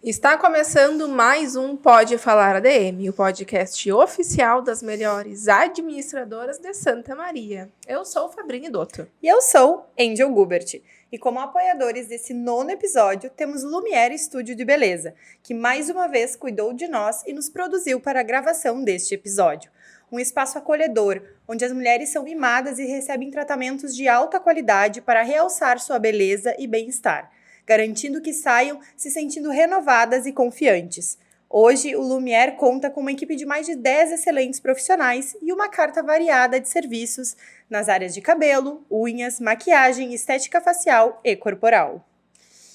Está começando mais um Pode Falar ADM, o podcast oficial das melhores administradoras de Santa Maria. Eu sou Fabrini Dotto. E eu sou Angel Gubert. E como apoiadores desse 9º episódio, temos Lumiere Estúdio de Beleza, que mais uma vez cuidou de nós e nos produziu para a gravação deste episódio. Um espaço acolhedor, onde as mulheres são mimadas e recebem tratamentos de alta qualidade para realçar sua beleza e bem-estar, garantindo que saiam se sentindo renovadas e confiantes. Hoje, o Lumiere conta com uma equipe de mais de 10 excelentes profissionais e uma carta variada de serviços nas áreas de cabelo, unhas, maquiagem, estética facial e corporal.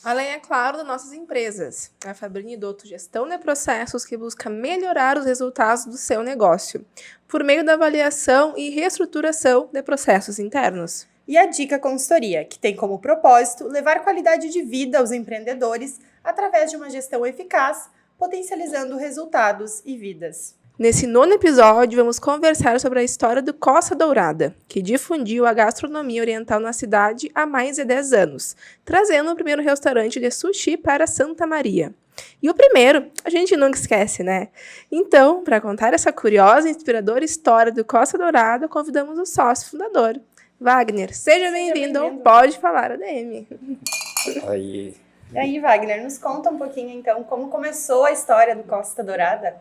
Além, é claro, das nossas empresas. A Fabrini Dotto Gestão de Processos, que busca melhorar os resultados do seu negócio, por meio da avaliação e reestruturação de processos internos. E a Dica Consultoria, que tem como propósito levar qualidade de vida aos empreendedores através de uma gestão eficaz, potencializando resultados e vidas. Nesse 9º episódio, vamos conversar sobre a história do Costa Dourada, que difundiu a gastronomia oriental na cidade há mais de 10 anos, trazendo o primeiro restaurante de sushi para Santa Maria. E o primeiro, a gente nunca esquece, né? Então, para contar essa curiosa e inspiradora história do Costa Dourada, convidamos o sócio fundador, Wagner. Seja bem-vindo ao Pode Falar ADM. E aí, Wagner, nos conta um pouquinho, então, como começou a história do Costa Dourada?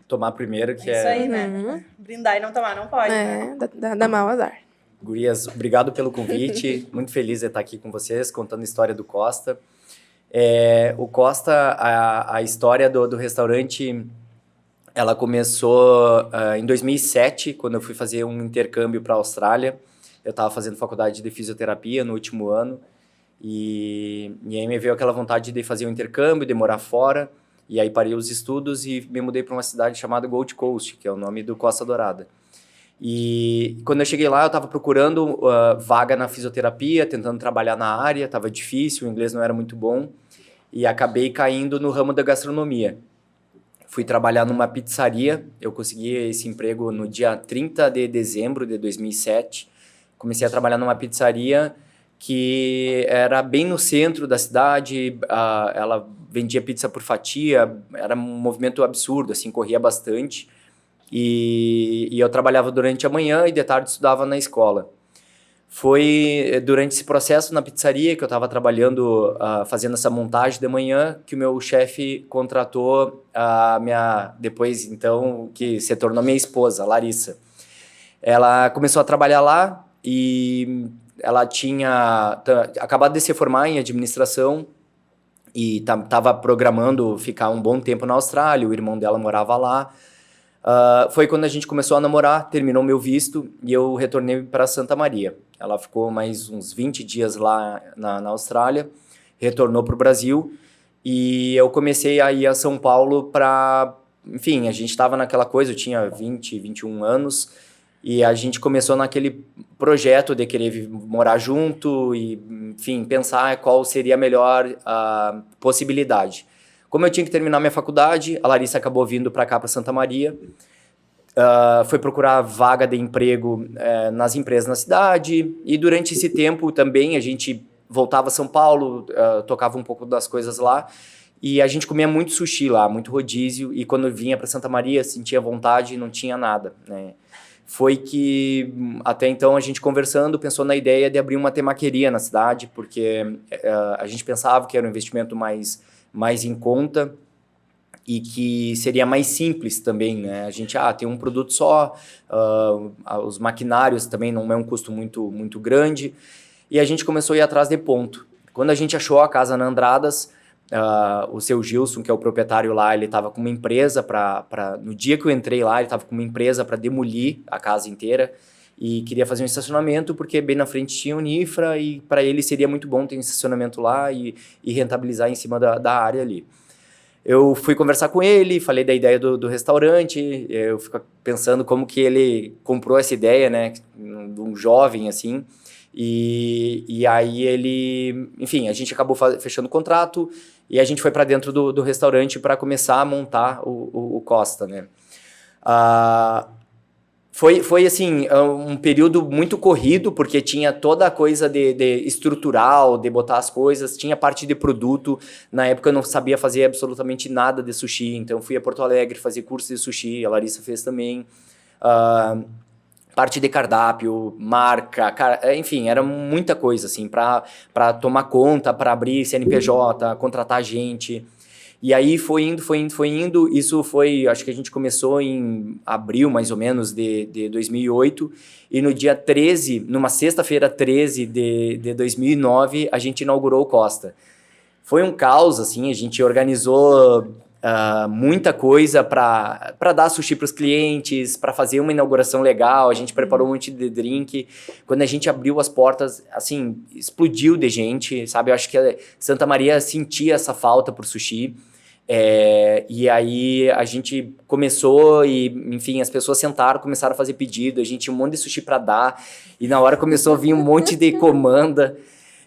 Tomar primeiro, que Isso aí, né? Brindar e não tomar não pode, né? Dá mau azar. Gurias, obrigado pelo convite. Muito feliz de estar aqui com vocês, contando a história do Costa. O Costa, a história do restaurante, ela começou em 2007, quando eu fui fazer um intercâmbio para a Austrália. Eu estava fazendo faculdade de fisioterapia no último ano. E aí me veio aquela vontade de fazer um intercâmbio, de morar fora. E aí parei os estudos e me mudei para uma cidade chamada Gold Coast, que é o nome do Costa Dourada. E quando eu cheguei lá, eu estava procurando vaga na fisioterapia, tentando trabalhar na área, estava difícil, o inglês não era muito bom, e acabei caindo no ramo da gastronomia. Fui trabalhar numa pizzaria, eu consegui esse emprego no dia 30 de dezembro de 2007. Comecei a trabalhar numa pizzaria que era bem no centro da cidade, ela vendia pizza por fatia, era um movimento absurdo, assim, corria bastante. E eu trabalhava durante a manhã e de tarde estudava na escola. Foi durante esse processo na pizzaria que eu estava trabalhando, fazendo essa montagem de manhã, que o meu chefe contratou a minha, depois então, que se tornou minha esposa, Larissa. Ela começou a trabalhar lá e ela tinha acabado de se formar em administração e estava programando ficar um bom tempo na Austrália, o irmão dela morava lá. Foi quando a gente começou a namorar, terminou meu visto e eu retornei para Santa Maria. Ela ficou mais uns 20 dias lá na Austrália, retornou para o Brasil e eu comecei a ir a São Paulo para... Enfim, a gente estava naquela coisa, eu tinha 20, 21 anos e a gente começou naquele projeto de querer morar junto e, enfim, pensar qual seria a melhor possibilidade. Como eu tinha que terminar minha faculdade, a Larissa acabou vindo para cá, para Santa Maria. Foi procurar vaga de emprego nas empresas na cidade. E durante esse tempo também a gente voltava a São Paulo, tocava um pouco das coisas lá. E a gente comia muito sushi lá, muito rodízio. E quando vinha para Santa Maria, sentia vontade e não tinha nada, né? Foi que, até então, a gente conversando, pensou na ideia de abrir uma temaqueria na cidade, porque a gente pensava que era um investimento mais em conta e que seria mais simples também, né? A gente tem um produto só, os maquinários também não é um custo muito grande, e a gente começou a ir atrás de ponto. Quando a gente achou a casa na Andradas, o seu Gilson, que é o proprietário lá, ele estava com uma empresa no dia que eu entrei lá, ele estava com uma empresa para demolir a casa inteira e queria fazer um estacionamento porque bem na frente tinha o Nifra e para ele seria muito bom ter um estacionamento lá e rentabilizar em cima da área ali. Eu fui conversar com ele, falei da ideia do restaurante, eu fico pensando como que ele comprou essa ideia, né, de um jovem assim. E aí ele, enfim, a gente acabou fechando o contrato e a gente foi para dentro do restaurante para começar a montar o Costa, né? Foi assim, um período muito corrido, porque tinha toda a coisa de estrutural, de botar as coisas, tinha parte de produto. Na época eu não sabia fazer absolutamente nada de sushi, então fui a Porto Alegre fazer curso de sushi, a Larissa fez também. Parte de cardápio, marca, enfim, era muita coisa, assim, para tomar conta, para abrir CNPJ, contratar gente. E aí foi indo. Isso foi, acho que a gente começou em abril, mais ou menos, de 2008. E no dia 13, numa sexta-feira 13 de 2009, a gente inaugurou o Costa. Foi um caos, assim, a gente organizou muita coisa para dar sushi para os clientes, para fazer uma inauguração legal. A gente preparou um monte de drink. Quando a gente abriu as portas, assim, explodiu de gente, sabe? Eu acho que Santa Maria sentia essa falta por sushi. E aí a gente começou e, enfim, as pessoas sentaram, começaram a fazer pedido, a gente tinha um monte de sushi para dar, e na hora começou a vir um monte de comanda,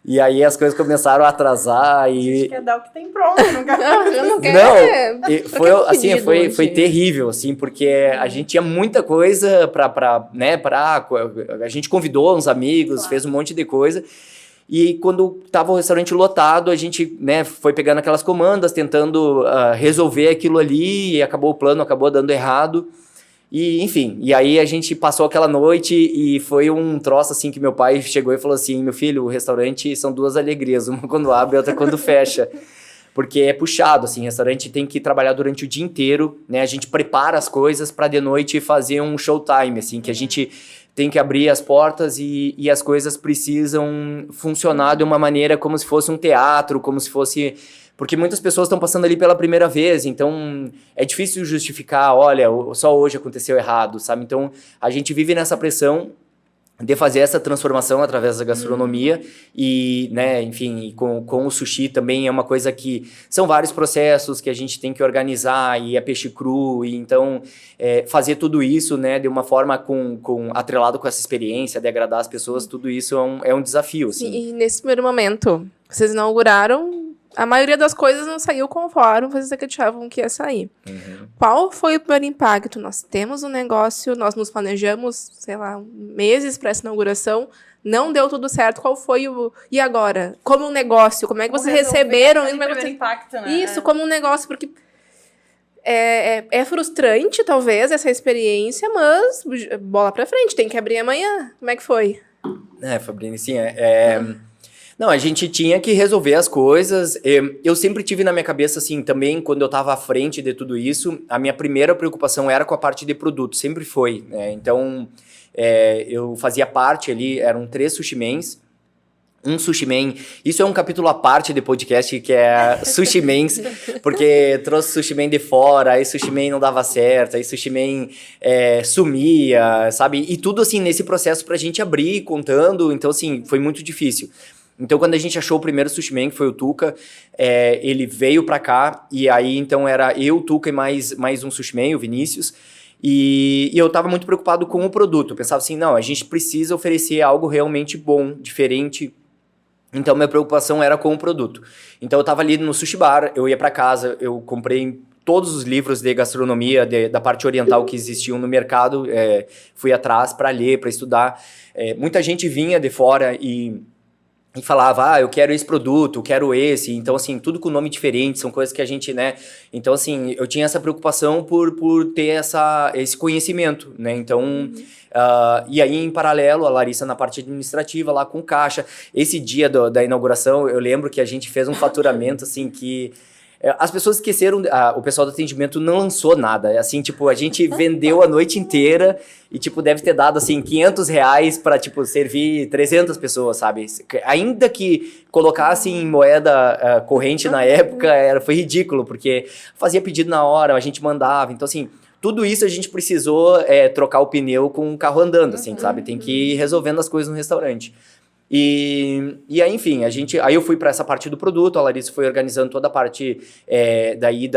e aí as coisas começaram a atrasar. E... A gente quer dar o que tem pronto, não quer. Não, foi assim, foi terrível, assim, porque a gente tinha muita coisa a gente convidou uns amigos, fez um monte de coisa. E quando estava o restaurante lotado, a gente, né, foi pegando aquelas comandas, tentando resolver aquilo ali, e o plano acabou dando errado. E, enfim, e aí a gente passou aquela noite e foi um troço assim que meu pai chegou e falou assim: meu filho, o restaurante são duas alegrias, uma quando abre e outra quando fecha. Porque é puxado, assim, o restaurante tem que trabalhar durante o dia inteiro, né? A gente prepara as coisas para de noite fazer um showtime, assim, que a gente tem que abrir as portas e as coisas precisam funcionar de uma maneira como se fosse um teatro, como se fosse... Porque muitas pessoas estão passando ali pela primeira vez, então é difícil justificar, olha, só hoje aconteceu errado, sabe? Então a gente vive nessa pressão de fazer essa transformação através da gastronomia e, né, enfim, com o sushi também é uma coisa que são vários processos que a gente tem que organizar e é peixe cru, e então fazer tudo isso, né, de uma forma atrelado com essa experiência de agradar as pessoas, tudo isso é um desafio, assim. E nesse primeiro momento, vocês inauguraram, a maioria das coisas não saiu conforme vocês acreditavam que ia sair. Uhum. Qual foi o primeiro impacto? Nós temos um negócio, nós nos planejamos, sei lá, meses para essa inauguração, não deu tudo certo. Qual foi o... E agora? Como um negócio? Como é que vocês receberam? Como é que você... impacto, né? Isso, como um negócio, porque é frustrante, talvez, essa experiência, mas bola para frente, tem que abrir amanhã. Como é que foi? Fabrini, sim, Não, a gente tinha que resolver as coisas. Eu sempre tive na minha cabeça, assim, também, quando eu estava à frente de tudo isso, a minha primeira preocupação era com a parte de produto, sempre foi, né? Então, eu fazia parte ali, eram 3 sushimens, um sushi man. Isso é um capítulo à parte de podcast, que é sushi mans, porque trouxe sushi man de fora, aí sushi man não dava certo, aí sushi man sumia, sabe? E tudo, assim, nesse processo pra gente abrir, contando, então, assim, foi muito difícil. Então, quando a gente achou o primeiro sushi man, que foi o Tuca, ele veio pra cá, e aí, então, era eu, o Tuca e mais um sushi man, o Vinícius, e eu tava muito preocupado com o produto. Eu pensava assim, não, a gente precisa oferecer algo realmente bom, diferente. Então, minha preocupação era com o produto. Então, eu tava ali no sushi bar, eu ia pra casa, eu comprei todos os livros de gastronomia da parte oriental que existiam no mercado, fui atrás para ler, para estudar. Muita gente vinha de fora e falava, eu quero esse produto, eu quero esse. Então, assim, tudo com nome diferente, são coisas que a gente, né... Então, assim, eu tinha essa preocupação por ter esse conhecimento, né? Então, e aí, em paralelo, a Larissa na parte administrativa, lá com caixa. Esse dia da inauguração, eu lembro que a gente fez um faturamento, assim, que... As pessoas esqueceram, o pessoal do atendimento não lançou nada, assim, tipo, a gente vendeu a noite inteira e, tipo, deve ter dado, assim, R$500 pra, tipo, servir 300 pessoas, sabe? Ainda que colocasse em moeda corrente na época, foi ridículo, porque fazia pedido na hora, a gente mandava, então, assim... Tudo isso a gente precisou trocar o pneu com o carro andando, assim, sabe? Tem que ir resolvendo as coisas no restaurante. E aí, enfim, aí eu fui para essa parte do produto, a Larissa foi organizando toda a parte daí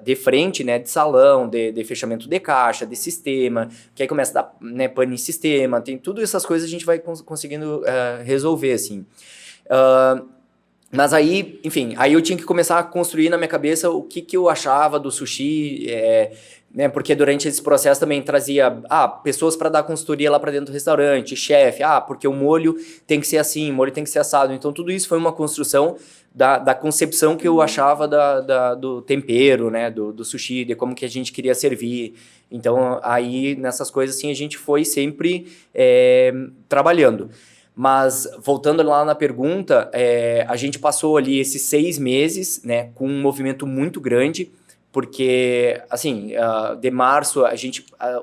de frente, né, de salão, de fechamento de caixa, de sistema, que aí começa a dar, né, pane em sistema, tem tudo essas coisas a gente vai conseguindo resolver, assim. Mas aí, enfim, aí eu tinha que começar a construir na minha cabeça o que eu achava do sushi, né, porque durante esse processo também trazia pessoas para dar consultoria lá para dentro do restaurante, chefe, porque o molho tem que ser assim, o molho tem que ser assado. Então tudo isso foi uma construção da concepção que eu achava do tempero, né, do sushi, de como que a gente queria servir. Então aí nessas coisas assim a gente foi sempre trabalhando. Mas, voltando lá na pergunta, a gente passou ali esses 6 meses, né, com um movimento muito grande, porque, assim, de março,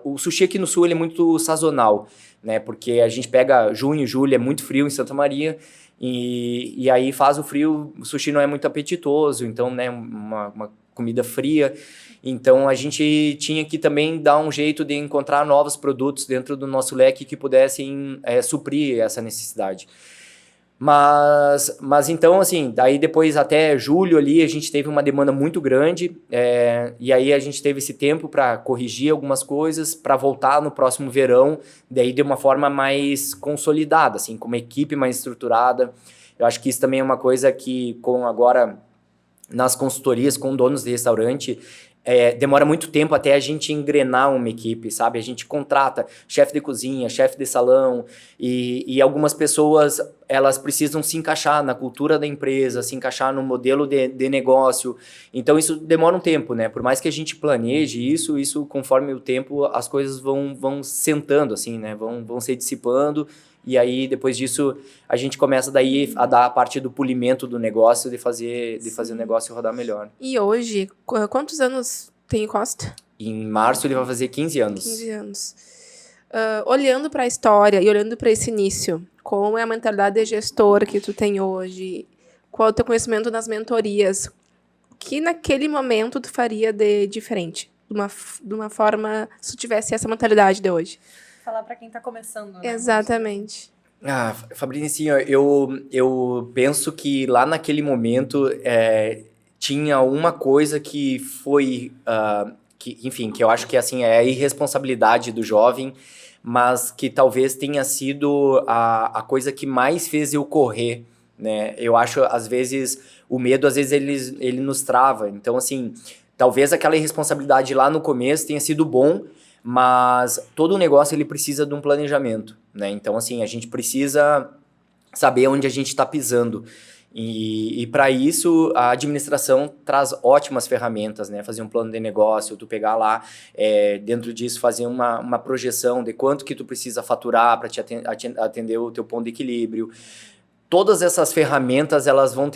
o sushi aqui no sul ele é muito sazonal, né, porque a gente pega junho, julho, é muito frio em Santa Maria, e aí faz o frio, o sushi não é muito apetitoso, então, né, uma comida fria. Então, a gente tinha que também dar um jeito de encontrar novos produtos dentro do nosso leque que pudessem suprir essa necessidade. Mas então, assim, daí depois até julho ali, a gente teve uma demanda muito grande, e aí a gente teve esse tempo para corrigir algumas coisas, para voltar no próximo verão, daí de uma forma mais consolidada, assim, com uma equipe mais estruturada. Eu acho que isso também é uma coisa que, com agora nas consultorias com donos de restaurante, demora muito tempo até a gente engrenar uma equipe, sabe? A gente contrata chefe de cozinha, chefe de salão, e algumas pessoas, elas precisam se encaixar na cultura da empresa, se encaixar no modelo de negócio. Então, isso demora um tempo, né? Por mais que a gente planeje isso conforme o tempo, as coisas vão sentando, assim, né? Vão se dissipando. E aí, depois disso, a gente começa daí a dar a parte do polimento do negócio, de fazer o negócio rodar melhor. E hoje, quantos anos tem o Costa? Em março ele vai fazer 15 anos. 15 anos. Olhando para a história e olhando para esse início, como é a mentalidade de gestor que tu tem hoje? Qual é o teu conhecimento nas mentorias? O que naquele momento tu faria de diferente? De uma forma, se tu tivesse essa mentalidade de hoje? Falar para quem está começando, né? Exatamente. Fabrício, assim, ó, eu penso que lá naquele momento tinha uma coisa que foi, enfim, que eu acho que assim, é a irresponsabilidade do jovem, mas que talvez tenha sido a coisa que mais fez eu correr, né? Eu acho, às vezes, o medo, às vezes, ele nos trava. Então, assim, talvez aquela irresponsabilidade lá no começo tenha sido bom, mas todo o negócio ele precisa de um planejamento, né? Então, assim, a gente precisa saber onde a gente está pisando. E para isso, a administração traz ótimas ferramentas, né? Fazer um plano de negócio, tu pegar lá, dentro disso, fazer uma projeção de quanto que tu precisa faturar para te atender o teu ponto de equilíbrio. Todas essas ferramentas, elas vão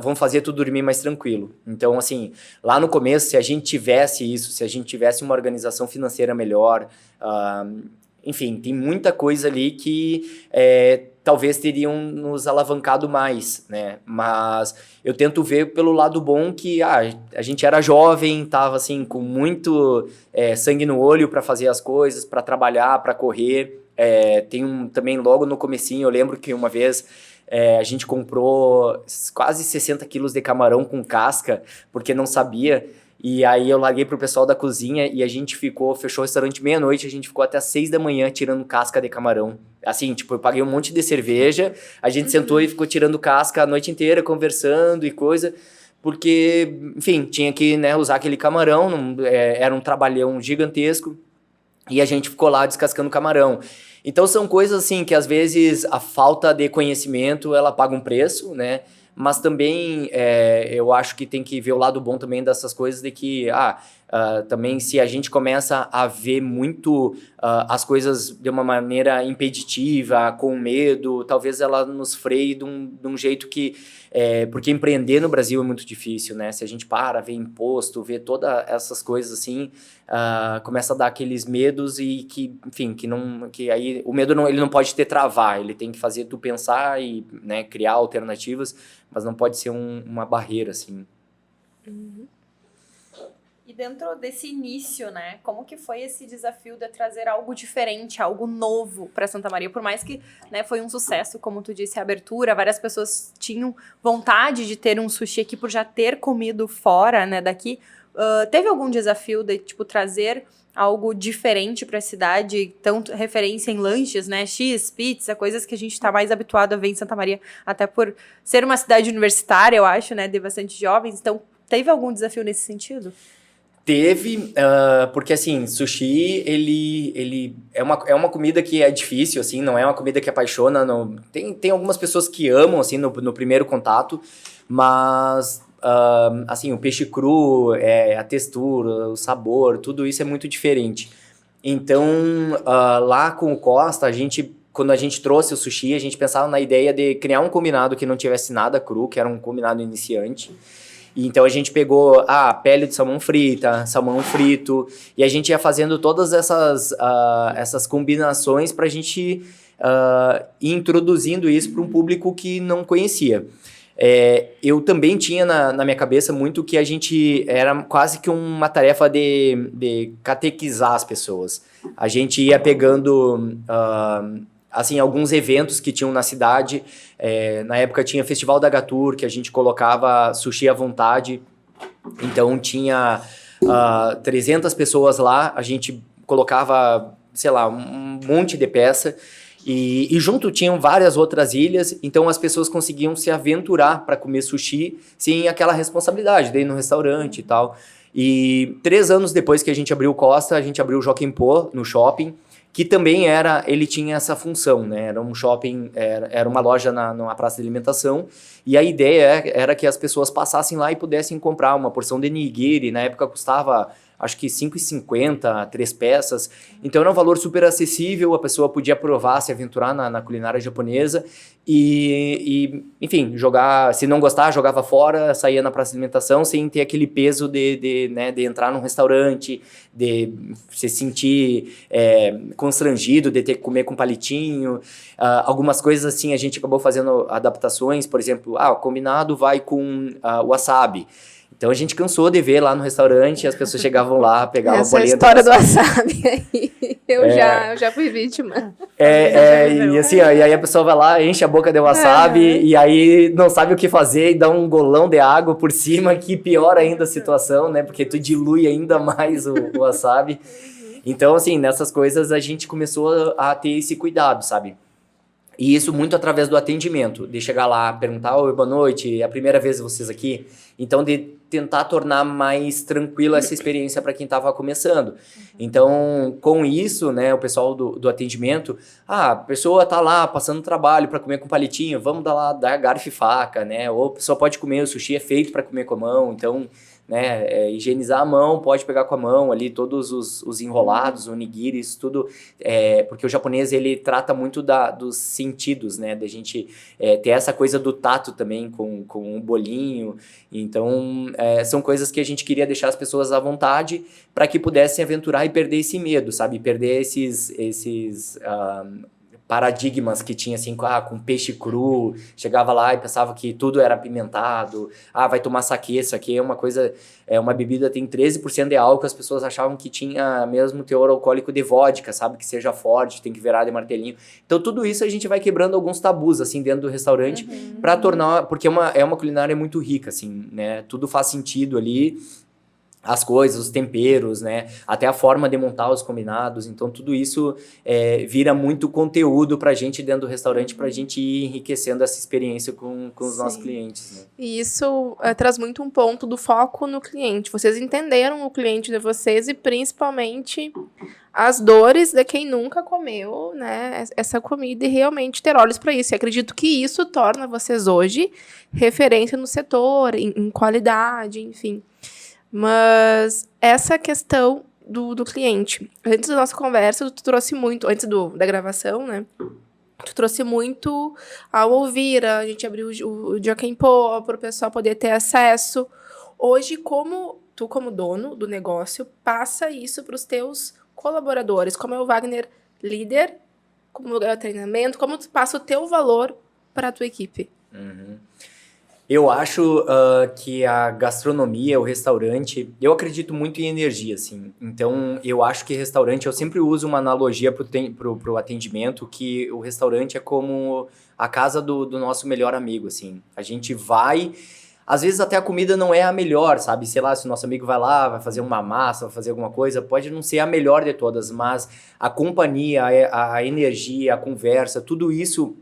vão fazer tu dormir mais tranquilo. Então, assim, lá no começo, se a gente tivesse isso, se a gente tivesse uma organização financeira melhor, enfim, tem muita coisa ali que talvez teriam nos alavancado mais, né? Mas eu tento ver pelo lado bom que a gente era jovem, tava assim, com muito sangue no olho para fazer as coisas, para trabalhar, para correr. Também logo no comecinho, eu lembro que uma vez a gente comprou quase 60 quilos de camarão com casca, porque não sabia, e aí eu larguei pro pessoal da cozinha e a gente fechou o restaurante meia-noite, a gente ficou até 6 da manhã tirando casca de camarão. Assim, tipo, eu paguei um monte de cerveja, a gente sentou e ficou tirando casca a noite inteira, conversando e coisa, porque, enfim, tinha que, né, usar aquele camarão, era um trabalhão gigantesco. E a gente ficou lá descascando camarão. Então são coisas assim que às vezes a falta de conhecimento ela paga um preço, né? Mas também eu acho que tem que ver o lado bom também dessas coisas de que também se a gente começa a ver muito as coisas de uma maneira impeditiva, com medo, talvez ela nos freie de um jeito que... porque empreender no Brasil é muito difícil, né? Se a gente vê imposto, vê todas essas coisas assim, começa a dar aqueles medos e que, enfim, que aí o medo ele não pode te travar, ele tem que fazer tu pensar e, né, criar alternativas, mas não pode ser uma barreira, assim. Uhum. E dentro desse início, né, como que foi esse desafio de trazer algo diferente, algo novo para Santa Maria? Por mais que, né, foi um sucesso, como tu disse, a abertura, várias pessoas tinham vontade de ter um sushi aqui por já ter comido fora, né, daqui. Teve algum desafio de, tipo, trazer algo diferente para a cidade, tanto referência em lanches, né, X, pizza, coisas que a gente está mais habituado a ver em Santa Maria, até por ser uma cidade universitária, eu acho, né, de bastante jovens. Então, teve algum desafio nesse sentido? Teve, porque assim, sushi, ele é uma comida que é difícil, assim, não é uma comida que apaixona, não, tem algumas pessoas que amam, assim, no primeiro contato, mas, assim, o peixe cru, a textura, o sabor, tudo isso é muito diferente. Então, lá com o Costa, quando a gente trouxe o sushi, a gente pensava na ideia de criar um combinado que não tivesse nada cru, que era um combinado iniciante. E então a gente pegou pele de salmão frita, salmão frito, e a gente ia fazendo todas essas combinações para a gente ir introduzindo isso para um público que não conhecia. Eu também tinha na minha cabeça muito que a gente era quase que uma tarefa de catequizar as pessoas. A gente ia pegando assim, alguns eventos que tinham na cidade. Na época tinha Festival da Gatur, que a gente colocava sushi à vontade. Então tinha 300 pessoas lá, a gente colocava, sei lá, um monte de peça. E junto tinham várias outras ilhas, então as pessoas conseguiam se aventurar para comer sushi sem aquela responsabilidade de ir no restaurante e tal. E 3 anos depois que a gente abriu o Costa, a gente abriu o Joaquim Pô no shopping, que também ele tinha essa função, né? Era um shopping, era uma loja numa praça de alimentação, e a ideia era que as pessoas passassem lá e pudessem comprar uma porção de nigiri. Na época custava, acho que R$5,50, 3 peças, então era um valor super acessível, a pessoa podia provar, se aventurar na culinária japonesa, enfim, jogar, se não gostar, jogava fora, saía na praça de alimentação, sem ter aquele peso de entrar num restaurante, de se sentir constrangido, de ter que comer com palitinho. Algumas coisas assim, a gente acabou fazendo adaptações, por exemplo, o combinado vai com wasabi. Então a gente cansou de ver lá no restaurante, as pessoas chegavam lá, pegavam a bolinha. Essa história do wasabi aí, eu já fui vítima. E assim, ó, e aí a pessoa vai lá, enche a boca de wasabi, e aí não sabe o que fazer e dá um golão de água por cima, que piora ainda a situação, né? Porque tu dilui ainda mais o wasabi. Então, assim, nessas coisas a gente começou a ter esse cuidado, sabe? E isso muito através do atendimento, de chegar lá, perguntar, oi, boa noite, é a primeira vez vocês aqui? Então, de tentar tornar mais tranquila essa experiência para quem estava começando. Então, com isso, né, o pessoal do atendimento, a pessoa tá lá passando trabalho para comer com palitinho, vamos dar garfo e faca, né? Ou a pessoa pode comer, o sushi é feito para comer com a mão, então, né, higienizar a mão, pode pegar com a mão ali todos os enrolados, onigiris, tudo, porque o japonês ele trata muito dos sentidos, né, da gente ter essa coisa do tato também com um bolinho. Então são coisas que a gente queria deixar as pessoas à vontade para que pudessem aventurar e perder esse medo, sabe, perder esses paradigmas que tinha assim, com peixe cru, chegava lá e pensava que tudo era apimentado, vai tomar saquê, saquê é uma coisa, uma bebida tem 13% de álcool, as pessoas achavam que tinha mesmo teor alcoólico de vodka, sabe, que seja forte, tem que virar de martelinho. Então tudo isso a gente vai quebrando alguns tabus, assim, dentro do restaurante, para tornar, porque é uma culinária muito rica, assim, né, tudo faz sentido ali, as coisas, os temperos, né? Até a forma de montar os combinados. Então, tudo isso vira muito conteúdo pra gente dentro do restaurante, pra gente ir enriquecendo essa experiência com os nossos clientes, né? E isso traz muito um ponto do foco no cliente. Vocês entenderam o cliente de vocês e, principalmente, as dores de quem nunca comeu, né, essa comida e realmente ter olhos para isso. E acredito que isso torna vocês hoje referência no setor, em qualidade, enfim. Mas essa questão do cliente. Antes da nossa conversa, tu trouxe muito, antes da gravação, né? Tu trouxe muito ao ouvir, a gente abriu o Joaquim Pô para o pessoal poder ter acesso. Hoje, como tu, como dono do negócio, passa isso para os teus colaboradores? Como é o Wagner líder, como lugar de treinamento, como tu passa o teu valor para a tua equipe? Eu acho que a gastronomia, o restaurante, eu acredito muito em energia, assim. Então, eu acho que restaurante, eu sempre uso uma analogia pro atendimento, que o restaurante é como a casa do nosso melhor amigo, assim. A gente vai, às vezes até a comida não é a melhor, sabe? Sei lá, se o nosso amigo vai lá, vai fazer uma massa, vai fazer alguma coisa, pode não ser a melhor de todas, mas a companhia, a energia, a conversa, tudo isso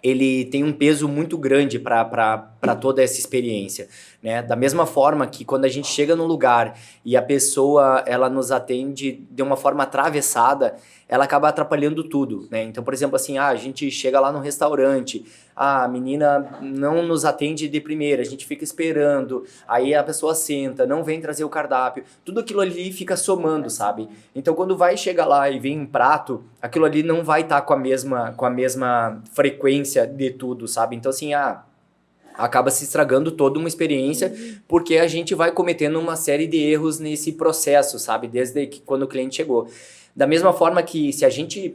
ele tem um peso muito grande para toda essa experiência, né? Da mesma forma que quando a gente chega num lugar e a pessoa ela nos atende de uma forma atravessada, ela acaba atrapalhando tudo, né? Então, por exemplo, assim, a gente chega lá no restaurante, a menina não nos atende de primeira, a gente fica esperando, aí a pessoa senta, não vem trazer o cardápio, tudo aquilo ali fica somando, sabe? Então, quando vai chegar lá e vem um prato, aquilo ali não vai estar com a mesma frequência de tudo, sabe? Então, assim, acaba se estragando toda uma experiência, porque a gente vai cometendo uma série de erros nesse processo, sabe? Desde que quando o cliente chegou. Da mesma forma que se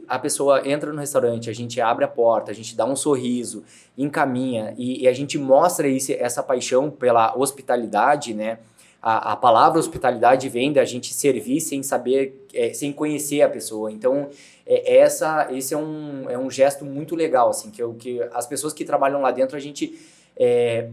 a pessoa entra no restaurante, a gente abre a porta, a gente dá um sorriso, encaminha e a gente mostra essa paixão pela hospitalidade, né? A palavra hospitalidade vem da gente servir sem saber, sem conhecer a pessoa. Então, esse é um gesto muito legal, assim, que as pessoas que trabalham lá dentro, a gente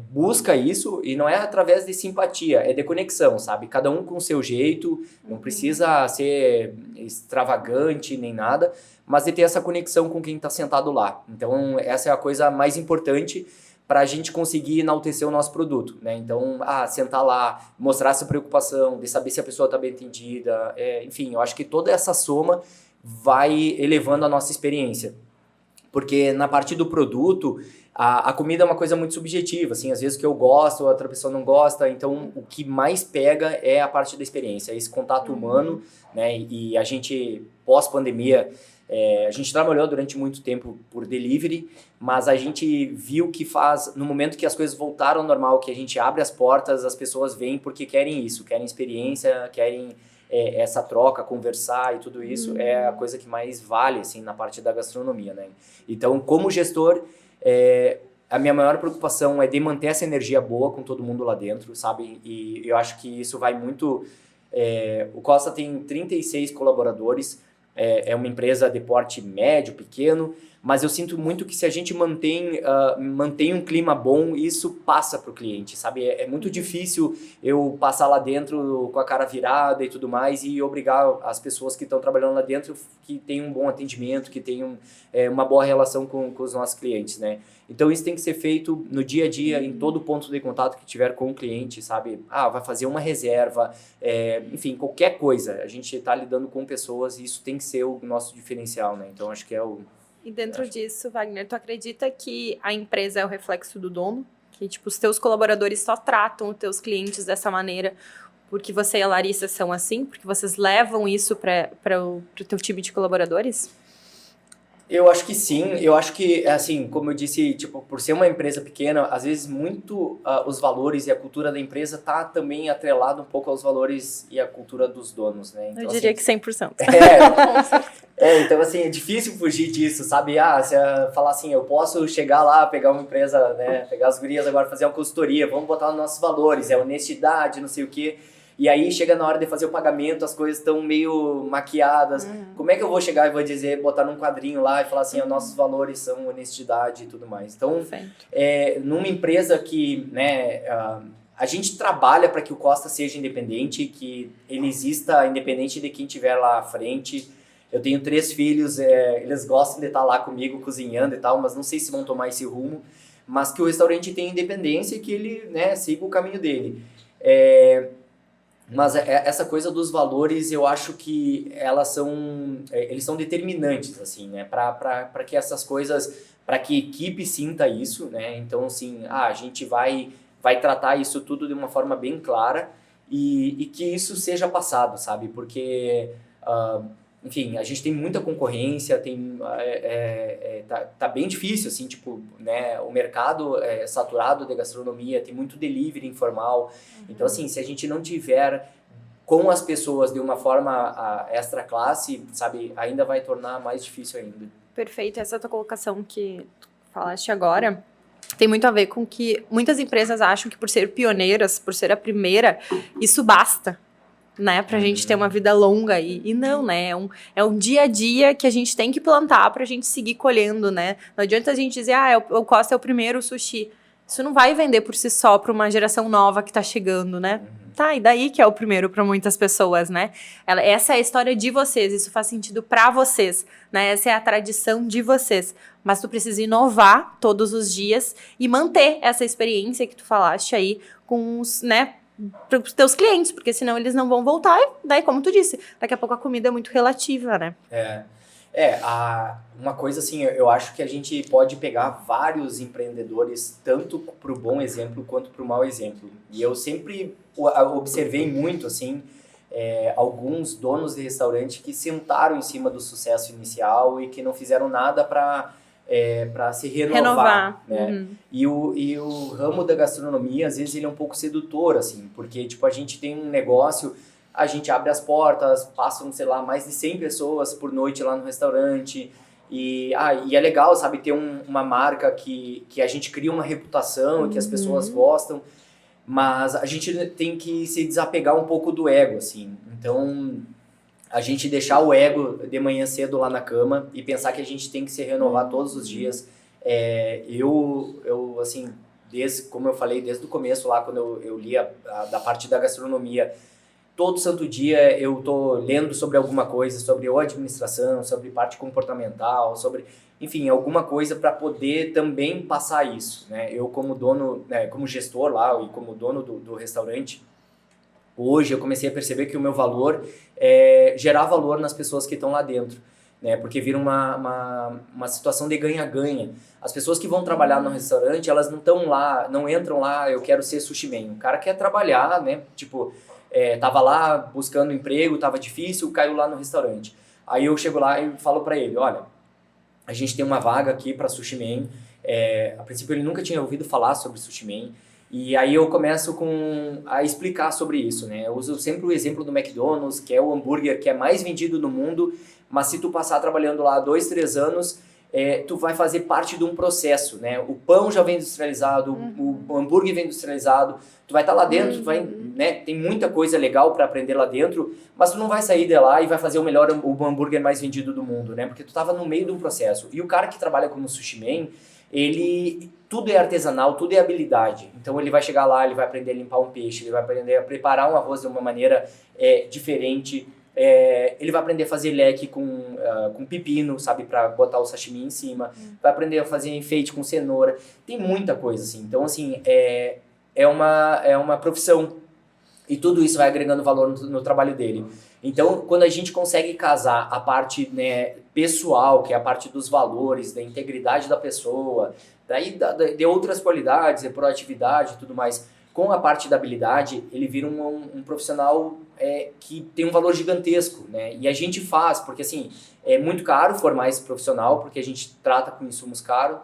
busca isso, e não é através de simpatia, é de conexão, sabe? Cada um com o seu jeito, não precisa ser extravagante nem nada, mas de ter essa conexão com quem está sentado lá. Então, essa é a coisa mais importante para a gente conseguir enaltecer o nosso produto, né? Então, sentar lá, mostrar essa preocupação, de saber se a pessoa está bem atendida, enfim, eu acho que toda essa soma vai elevando a nossa experiência. Porque na parte do produto, a comida é uma coisa muito subjetiva, assim, às vezes o que eu gosto, a outra pessoa não gosta, então o que mais pega é a parte da experiência, esse contato humano, né, e a gente, pós-pandemia, a gente trabalhou durante muito tempo por delivery, mas a gente viu que no momento que as coisas voltaram ao normal, que a gente abre as portas, as pessoas vêm porque querem isso, querem experiência, querem essa troca, conversar e tudo isso é a coisa que mais vale, assim, na parte da gastronomia, né? Então, como gestor, a minha maior preocupação é de manter essa energia boa com todo mundo lá dentro, sabe? E eu acho que isso vai muito... o Costa tem 36 colaboradores, é uma empresa de porte médio, pequeno, mas eu sinto muito que se a gente mantém um clima bom, isso passa para o cliente, sabe? É muito difícil eu passar lá dentro com a cara virada e tudo mais e obrigar as pessoas que estão trabalhando lá dentro que tenham um bom atendimento, que tenham uma boa relação com os nossos clientes, né? Então isso tem que ser feito no dia a dia, em todo ponto de contato que tiver com o cliente, sabe? Vai fazer uma reserva, enfim, qualquer coisa. A gente está lidando com pessoas e isso tem que ser o nosso diferencial, né? Então acho que E dentro disso, Wagner, tu acredita que a empresa é o reflexo do dono? Que, tipo, os teus colaboradores só tratam os teus clientes dessa maneira porque você e a Larissa são assim? Porque vocês levam isso para o teu time de colaboradores? Eu acho que sim, eu acho que, assim, como eu disse, tipo, por ser uma empresa pequena, às vezes muito os valores e a cultura da empresa tá também atrelado um pouco aos valores e a cultura dos donos, né? Então, Eu diria assim, que 100%. então assim, é difícil fugir disso, sabe? Se falar assim, eu posso chegar lá, pegar uma empresa, né, pegar as gurias agora, fazer uma consultoria, vamos botar os nossos valores, honestidade, não sei o quê. E aí chega na hora de fazer o pagamento, as coisas estão meio maquiadas. Como é que eu vou chegar e vou dizer, botar num quadrinho lá e falar assim, os nossos valores são honestidade e tudo mais. Então, numa empresa que, né, a gente trabalha para que o Costa seja independente, que ele exista independente de quem estiver lá à frente. Eu tenho 3 filhos, eles gostam de estar lá comigo cozinhando e tal, mas não sei se vão tomar esse rumo. Mas que o restaurante tenha independência e que ele, né, siga o caminho dele. Mas essa coisa dos valores, eu acho que eles são determinantes, assim, né? Para que essas coisas, para que a equipe sinta isso, né? Então, assim, a gente vai tratar isso tudo de uma forma bem clara e que isso seja passado, sabe? Porque, enfim, a gente tem muita concorrência, tá bem difícil, assim, tipo, né? O mercado é saturado de gastronomia, tem muito delivery informal. Então, assim, se a gente não tiver com as pessoas de uma forma extra classe, sabe, ainda vai tornar mais difícil ainda. Perfeito. Essa tua colocação que tu falaste agora, tem muito a ver com que muitas empresas acham que por ser pioneiras, por ser a primeira, isso basta, né, pra gente ter uma vida longa, e não, né, é um dia a dia que a gente tem que plantar pra gente seguir colhendo, né, não adianta a gente dizer, o Costa é o primeiro sushi, isso não vai vender por si só pra uma geração nova que tá chegando, né, tá, e daí que é o primeiro pra muitas pessoas, né, essa é a história de vocês, isso faz sentido pra vocês, né, essa é a tradição de vocês, mas tu precisa inovar todos os dias e manter essa experiência que tu falaste aí com os, né, para os teus clientes, porque senão eles não vão voltar, e daí, como tu disse, daqui a pouco a comida é muito relativa, né? Uma coisa assim, eu acho que a gente pode pegar vários empreendedores, tanto para o bom exemplo quanto para o mau exemplo. E eu sempre observei muito, assim, alguns donos de restaurante que sentaram em cima do sucesso inicial e que não fizeram nada para se renovar. Né? E o ramo da gastronomia, às vezes, ele é um pouco sedutor, assim, porque, tipo, a gente tem um negócio, a gente abre as portas, passam, sei lá, mais de 100 pessoas por noite lá no restaurante, e é legal, sabe, ter uma marca que a gente cria uma reputação e que as pessoas gostam, mas a gente tem que se desapegar um pouco do ego, assim, então a gente deixar o ego de manhã cedo lá na cama e pensar que a gente tem que se renovar todos os dias. Eu assim, como eu falei, desde o começo lá, quando eu li da parte da gastronomia, todo santo dia eu tô lendo sobre alguma coisa, sobre administração, sobre parte comportamental, sobre, enfim, alguma coisa para poder também passar isso, né? Eu como dono, né, como gestor lá e como dono do restaurante, hoje eu comecei a perceber que o meu valor é gerar valor nas pessoas que estão lá dentro, né? Porque vira uma situação de ganha-ganha. As pessoas que vão trabalhar no restaurante, elas não estão lá, não entram lá, eu quero ser sushi man. O cara quer trabalhar, né? Tipo, tava lá buscando emprego, tava difícil, caiu lá no restaurante. Aí eu chego lá e falo para ele, olha, a gente tem uma vaga aqui para sushi man. A princípio ele nunca tinha ouvido falar sobre sushi man. E aí eu começo a explicar sobre isso, né? Eu uso sempre o exemplo do McDonald's, que é o hambúrguer que é mais vendido no mundo, mas se tu passar trabalhando lá 2, 3 anos, tu vai fazer parte de um processo, né? O pão já vem industrializado, o hambúrguer vem industrializado, tu vai estar lá dentro, né? Tem muita coisa legal para aprender lá dentro, mas tu não vai sair de lá e vai fazer o hambúrguer mais vendido do mundo, né? Porque tu estava no meio de um processo. E o cara que trabalha como sushi man, tudo é artesanal, tudo é habilidade. Então ele vai chegar lá, ele vai aprender a limpar um peixe, ele vai aprender a preparar um arroz de uma maneira diferente, ele vai aprender a fazer leque com pepino, sabe, para botar o sashimi em cima, vai aprender a fazer enfeite com cenoura, tem muita coisa assim. Então assim, é uma profissão e tudo isso vai agregando valor no trabalho dele. Então, quando a gente consegue casar a parte, né, pessoal, que é a parte dos valores, da integridade da pessoa, daí de outras qualidades, de proatividade e tudo mais, com a parte da habilidade, ele vira um profissional que tem um valor gigantesco, né? E a gente faz, porque assim, é muito caro formar esse profissional, porque a gente trata com insumos caros,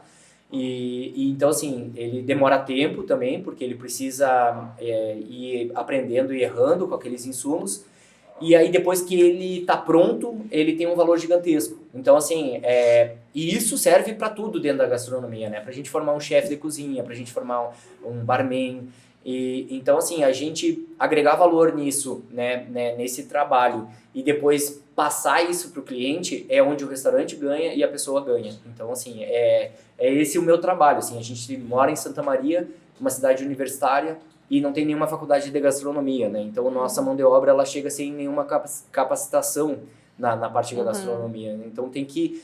e então assim, ele demora tempo também, porque ele precisa ir aprendendo e errando com aqueles insumos, e aí depois que ele está pronto, ele tem um valor gigantesco. Então assim, e isso serve para tudo dentro da gastronomia, né? Pra gente formar um chefe de cozinha, pra gente formar um barman, então assim, a gente agregar valor nisso, né, nesse trabalho, e depois passar isso para o cliente, é onde o restaurante ganha e a pessoa ganha. Então assim, é esse o meu trabalho, assim, a gente mora em Santa Maria, uma cidade universitária, e não tem nenhuma faculdade de gastronomia, né? Então, a nossa mão de obra, ela chega sem nenhuma capacitação na parte da gastronomia. Né? Então, tem que,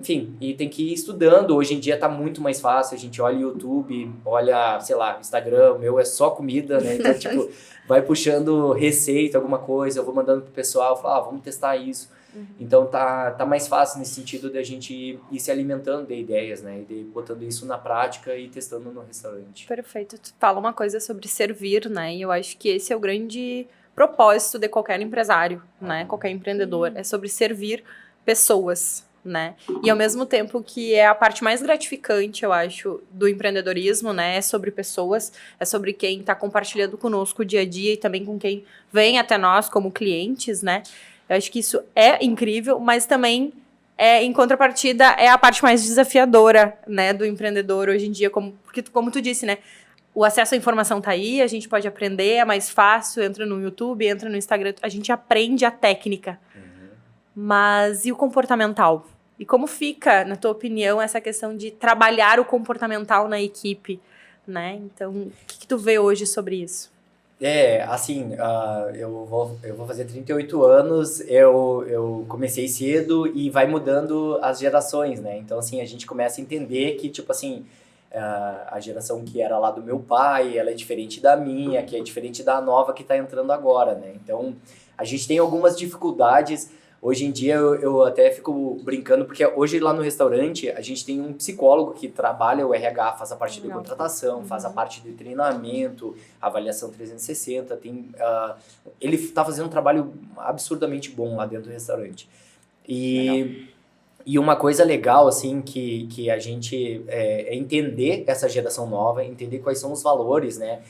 enfim, e tem que ir estudando. Hoje em dia tá muito mais fácil, a gente olha YouTube, olha, sei lá, Instagram, o meu é só comida, né? Então, tipo, vai puxando receita, alguma coisa, eu vou mandando pro pessoal, falo, vamos testar isso. Então tá mais fácil nesse sentido de a gente ir se alimentando de ideias, né? E de botando isso na prática e testando no restaurante. Perfeito. Tu fala uma coisa sobre servir, né? E eu acho que esse é o grande propósito de qualquer empresário, né? Qualquer empreendedor. É sobre servir pessoas, né? E ao mesmo tempo que é a parte mais gratificante, eu acho, do empreendedorismo, né? É sobre pessoas, é sobre quem tá compartilhando conosco o dia a dia e também com quem vem até nós como clientes, né? Eu acho que isso é incrível, mas também em contrapartida, é a parte mais desafiadora, né, do empreendedor hoje em dia, porque como tu disse, né, o acesso à informação tá aí, a gente pode aprender, é mais fácil, entra no YouTube, entra no Instagram, a gente aprende a técnica. Mas e o comportamental? E como fica, na tua opinião, essa questão de trabalhar o comportamental na equipe, né? Então, o que tu vê hoje sobre isso? Assim, eu vou fazer 38 anos, eu comecei cedo e vai mudando as gerações, né? Então, assim, a gente começa a entender que, tipo assim, a geração que era lá do meu pai, ela é diferente da minha, que é diferente da nova que está entrando agora, né? Então, a gente tem algumas dificuldades. Hoje em dia eu até fico brincando, porque hoje lá no restaurante a gente tem um psicólogo que trabalha o RH, faz a parte de contratação, faz a parte de treinamento, avaliação 360, ele está fazendo um trabalho absurdamente bom lá dentro do restaurante. E uma coisa legal, assim, que a gente é entender essa geração nova, entender quais são os valores, né?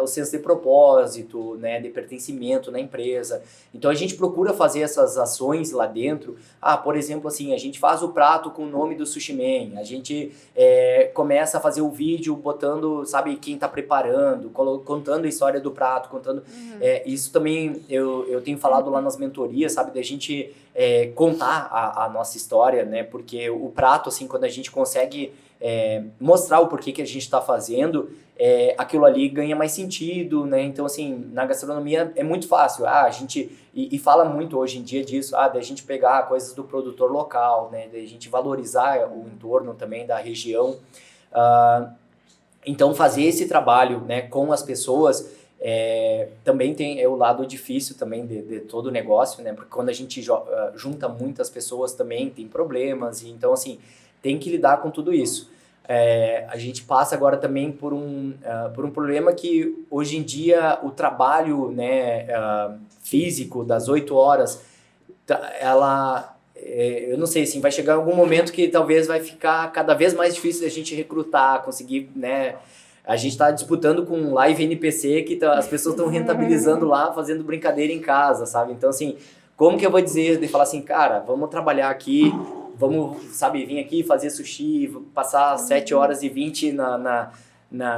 O senso de propósito, né? De pertencimento na empresa. Então, a gente procura fazer essas ações lá dentro. Por exemplo, assim, a gente faz o prato com o nome do Sushi Man. A gente começa a fazer o vídeo botando, sabe, quem tá preparando, contando a história do prato, contando... Isso também eu tenho falado lá nas mentorias, sabe? Da gente contar a nossa história, né? Porque o prato, assim, quando a gente consegue mostrar o porquê que a gente está fazendo, aquilo ali ganha mais sentido, né? Então, assim, na gastronomia é muito fácil. A gente... E fala muito hoje em dia disso, da gente pegar coisas do produtor local, né? Da gente valorizar o entorno também da região. Então, fazer esse trabalho, né, com as pessoas... também tem o lado difícil também de todo o negócio, né? Porque quando a gente junta muitas pessoas também tem problemas, e então assim, tem que lidar com tudo isso. A gente passa agora também por um problema que hoje em dia o trabalho, né, físico das 8 horas, eu não sei, assim, vai chegar algum momento que talvez vai ficar cada vez mais difícil a gente recrutar, conseguir, né? A gente está disputando com live NPC que as pessoas estão rentabilizando lá, fazendo brincadeira em casa, sabe? Então, assim, como que eu vou dizer, de falar assim, cara, vamos trabalhar aqui, vamos, sabe, vir aqui fazer sushi, passar 7h20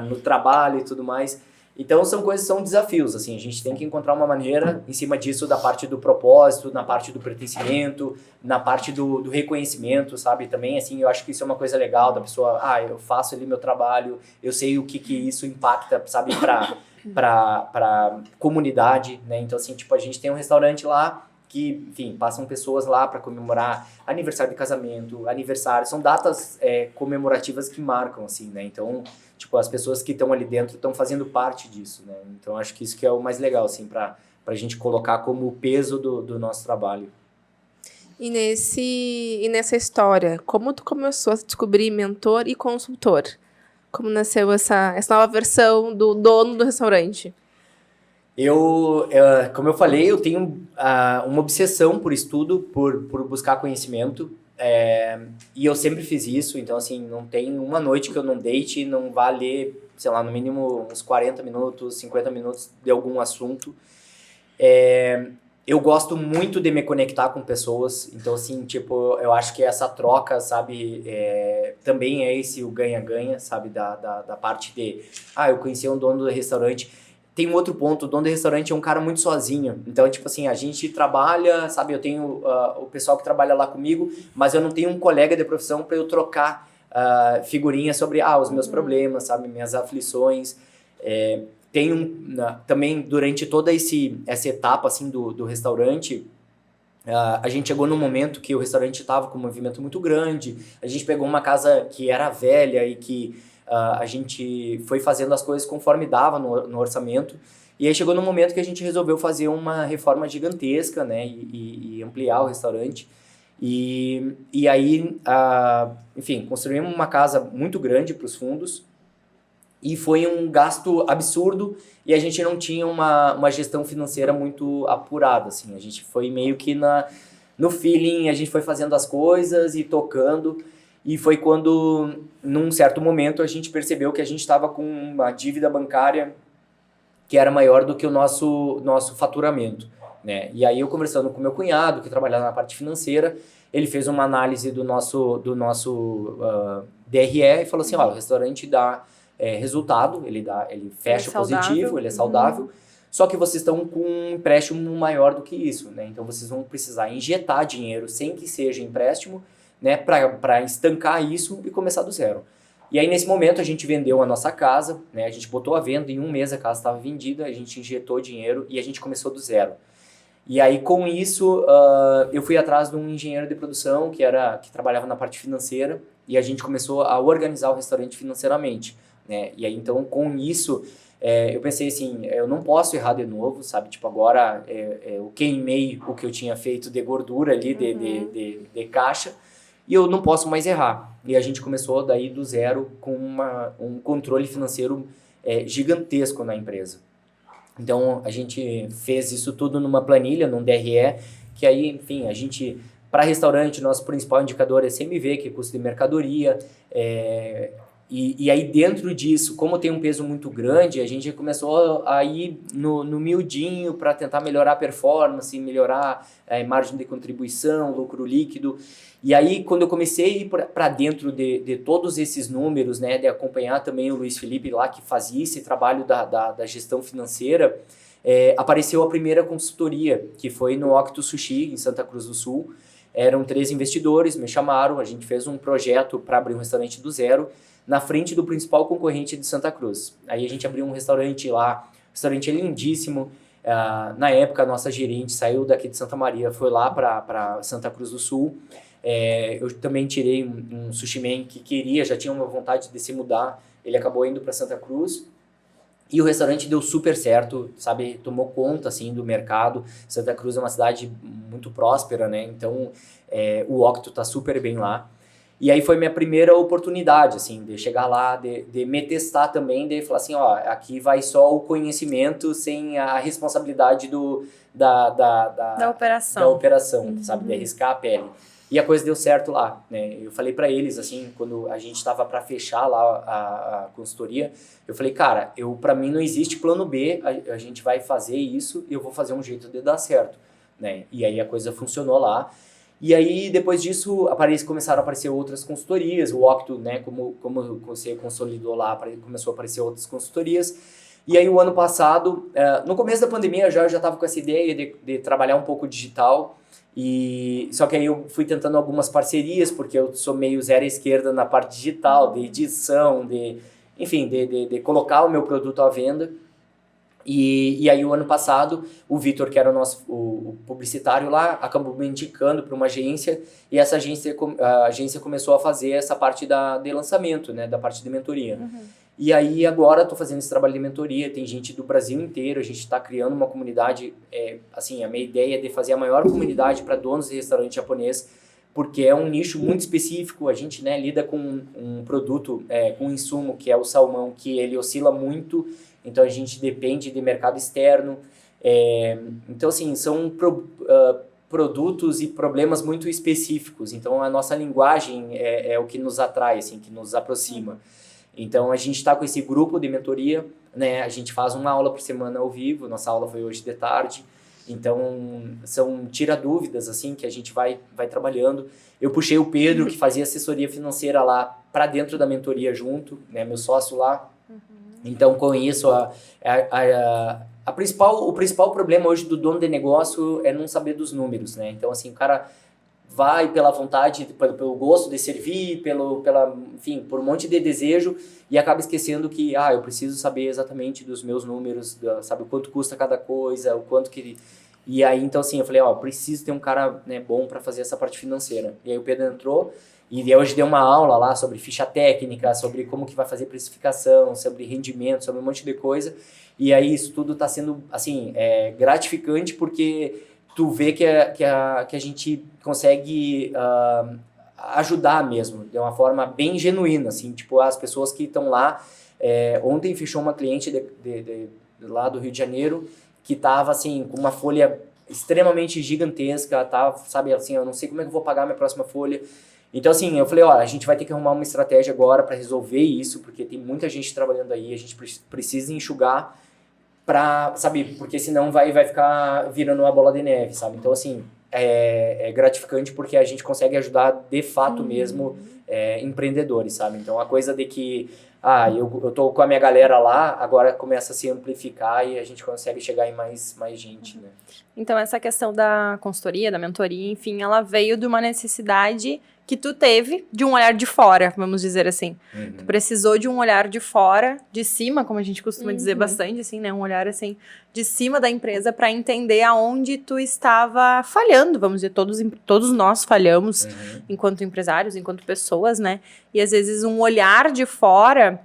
no trabalho e tudo mais. Então, são desafios, assim, a gente tem que encontrar uma maneira em cima disso, da parte do propósito, na parte do pertencimento, na parte do reconhecimento, sabe? Também, assim, eu acho que isso é uma coisa legal da pessoa, eu faço ali meu trabalho, eu sei o que isso impacta, sabe, pra comunidade, né? Então, assim, tipo, a gente tem um restaurante lá que, enfim, passam pessoas lá para comemorar aniversário de casamento, aniversário, são datas comemorativas que marcam, assim, né? Então, tipo, as pessoas que estão ali dentro estão fazendo parte disso, né? Então, acho que isso que é o mais legal, assim, pra gente colocar como o peso do nosso trabalho. E nessa história, como tu começou a descobrir mentor e consultor? Como nasceu essa nova versão do dono do restaurante? Como eu falei, eu tenho uma obsessão por estudo, por buscar conhecimento, e eu sempre fiz isso. Então, assim, não tem uma noite que eu não deite e não vá ler, sei lá, no mínimo uns 40 minutos, 50 minutos de algum assunto. Eu gosto muito de me conectar com pessoas, então, assim, tipo, eu acho que essa troca, sabe, também é esse o ganha-ganha, sabe, da parte de, eu conheci um dono do restaurante. Tem um outro ponto, o dono do restaurante é um cara muito sozinho, então, tipo assim, a gente trabalha, sabe, eu tenho o pessoal que trabalha lá comigo, mas eu não tenho um colega de profissão para eu trocar figurinhas sobre, os meus problemas, sabe, minhas aflições. Também, durante toda essa etapa, assim, do restaurante, a gente chegou num momento que o restaurante estava com um movimento muito grande, a gente pegou uma casa que era velha e que a gente foi fazendo as coisas conforme dava no orçamento, e aí chegou num momento que a gente resolveu fazer uma reforma gigantesca, né, e ampliar o restaurante, e aí, enfim, construímos uma casa muito grande para os fundos, e foi um gasto absurdo, e a gente não tinha uma gestão financeira muito apurada, assim, a gente foi meio que no feeling, a gente foi fazendo as coisas e tocando. E foi quando, num certo momento, a gente percebeu que a gente estava com uma dívida bancária que era maior do que o nosso faturamento. né? E aí eu conversando com meu cunhado, que trabalhava na parte financeira, ele fez uma análise do nosso DRE e falou assim, ó, o restaurante dá resultado, ele fecha positivo, ele é saudável, só que vocês estão com um empréstimo maior do que isso, né? Então vocês vão precisar injetar dinheiro sem que seja empréstimo, né, para estancar isso e começar do zero. E aí, nesse momento, a gente vendeu a nossa casa, né, a gente botou a venda, em um mês a casa estava vendida, a gente injetou dinheiro e a gente começou do zero. E aí, com isso, eu fui atrás de um engenheiro de produção que trabalhava na parte financeira e a gente começou a organizar o restaurante financeiramente, né? E aí, então, com isso, eu pensei assim, eu não posso errar de novo, sabe? Tipo, agora eu queimei o que eu tinha feito de gordura ali, de caixa, e eu não posso mais errar. E a gente começou daí do zero com um controle financeiro gigantesco na empresa. Então, a gente fez isso tudo numa planilha, num DRE, que aí, enfim, a gente, para restaurante, nosso principal indicador é CMV, que é custo de mercadoria, e aí dentro disso, como tem um peso muito grande, a gente começou a ir no miudinho para tentar melhorar a performance, melhorar a margem de contribuição, lucro líquido. E aí, quando eu comecei a ir para dentro de todos esses números, né, de acompanhar também o Luiz Felipe lá, que fazia esse trabalho da gestão financeira, apareceu a primeira consultoria, que foi no Octo Sushi, em Santa Cruz do Sul. Eram 3 investidores, me chamaram, a gente fez um projeto para abrir um restaurante do zero, na frente do principal concorrente de Santa Cruz. Aí a gente abriu um restaurante lá, o restaurante é lindíssimo. Na época, a nossa gerente saiu daqui de Santa Maria, foi lá para Santa Cruz do Sul. Eu também tirei um sushi man que já tinha uma vontade de se mudar, ele acabou indo para Santa Cruz. E o restaurante deu super certo, sabe, tomou conta, assim, do mercado. Santa Cruz é uma cidade muito próspera, né, então o Octo tá super bem lá. E aí foi minha primeira oportunidade, assim, de chegar lá, de me testar também, de falar assim, ó, aqui vai só o conhecimento sem a responsabilidade da operação, sabe, de arriscar a pele. E a coisa deu certo lá, né? Eu falei para eles, assim, quando a gente estava para fechar lá a consultoria, eu falei, cara, para mim não existe plano B, a gente vai fazer isso e eu vou fazer um jeito de dar certo, né? E aí a coisa funcionou lá. E aí, depois disso, começaram a aparecer outras consultorias, o Octo, né, como você consolidou lá, começou a aparecer outras consultorias. E aí, o ano passado, no começo da pandemia, eu já estava com essa ideia de trabalhar um pouco digital, só que aí eu fui tentando algumas parcerias, porque eu sou meio zero à esquerda na parte digital, de edição, enfim, de colocar o meu produto à venda. E aí, o ano passado, o Vitor, que era o publicitário lá, acabou me indicando para uma agência, e essa a agência começou a fazer essa parte de lançamento, né, da parte de mentoria. E aí, agora, estou fazendo esse trabalho de mentoria, tem gente do Brasil inteiro, a gente está criando uma comunidade, assim, a minha ideia é de fazer a maior comunidade para donos de restaurante japonês, porque é um nicho muito específico, a gente, né, lida com um produto, com um insumo, que é o salmão, que ele oscila muito, então a gente depende de mercado externo. Então, assim, são produtos e problemas muito específicos. Então, a nossa linguagem é o que nos atrai, assim, que nos aproxima. Então, a gente está com esse grupo de mentoria, né? A gente faz uma aula por semana ao vivo. Nossa aula foi hoje de tarde. Então, são tira-dúvidas, assim, que a gente vai trabalhando. Eu puxei o Pedro, que fazia assessoria financeira lá, para dentro da mentoria junto, né? Meu sócio lá. Então, com isso, o principal problema hoje do dono de negócio é não saber dos números, né? Então, assim, o cara vai pela vontade, pelo gosto de servir, enfim, por um monte de desejo e acaba esquecendo que, eu preciso saber exatamente dos meus números, sabe, o quanto custa cada coisa, o quanto que... E aí, então, assim, eu falei, preciso ter um cara, né, bom para fazer essa parte financeira. E aí o Pedro entrou e hoje deu uma aula lá sobre ficha técnica, sobre como que vai fazer precificação, sobre rendimento, sobre um monte de coisa. E aí isso tudo está sendo, assim, gratificante porque tu vê que a gente consegue ajudar mesmo, de uma forma bem genuína, assim, tipo, as pessoas que estão lá. Ontem fechou uma cliente lá do Rio de Janeiro que estava, assim, com uma folha extremamente gigantesca, tá, sabe, assim, eu não sei como é que eu vou pagar a minha próxima folha. Então, assim, eu falei, a gente vai ter que arrumar uma estratégia agora para resolver isso, porque tem muita gente trabalhando aí, a gente precisa enxugar. sabe, porque senão vai ficar virando uma bola de neve, sabe? Então, assim, é gratificante porque a gente consegue ajudar de fato mesmo empreendedores, sabe? Então, a coisa de que, eu tô com a minha galera lá, agora começa a se amplificar e a gente consegue chegar em mais gente, né? Então, essa questão da consultoria, da mentoria, enfim, ela veio de uma necessidade que tu teve de um olhar de fora, vamos dizer assim. Tu precisou de um olhar de fora, de cima, como a gente costuma dizer bastante, assim, né? Um olhar, assim, de cima da empresa para entender aonde tu estava falhando, vamos dizer, todos nós falhamos enquanto empresários, enquanto pessoas, né? E às vezes um olhar de fora,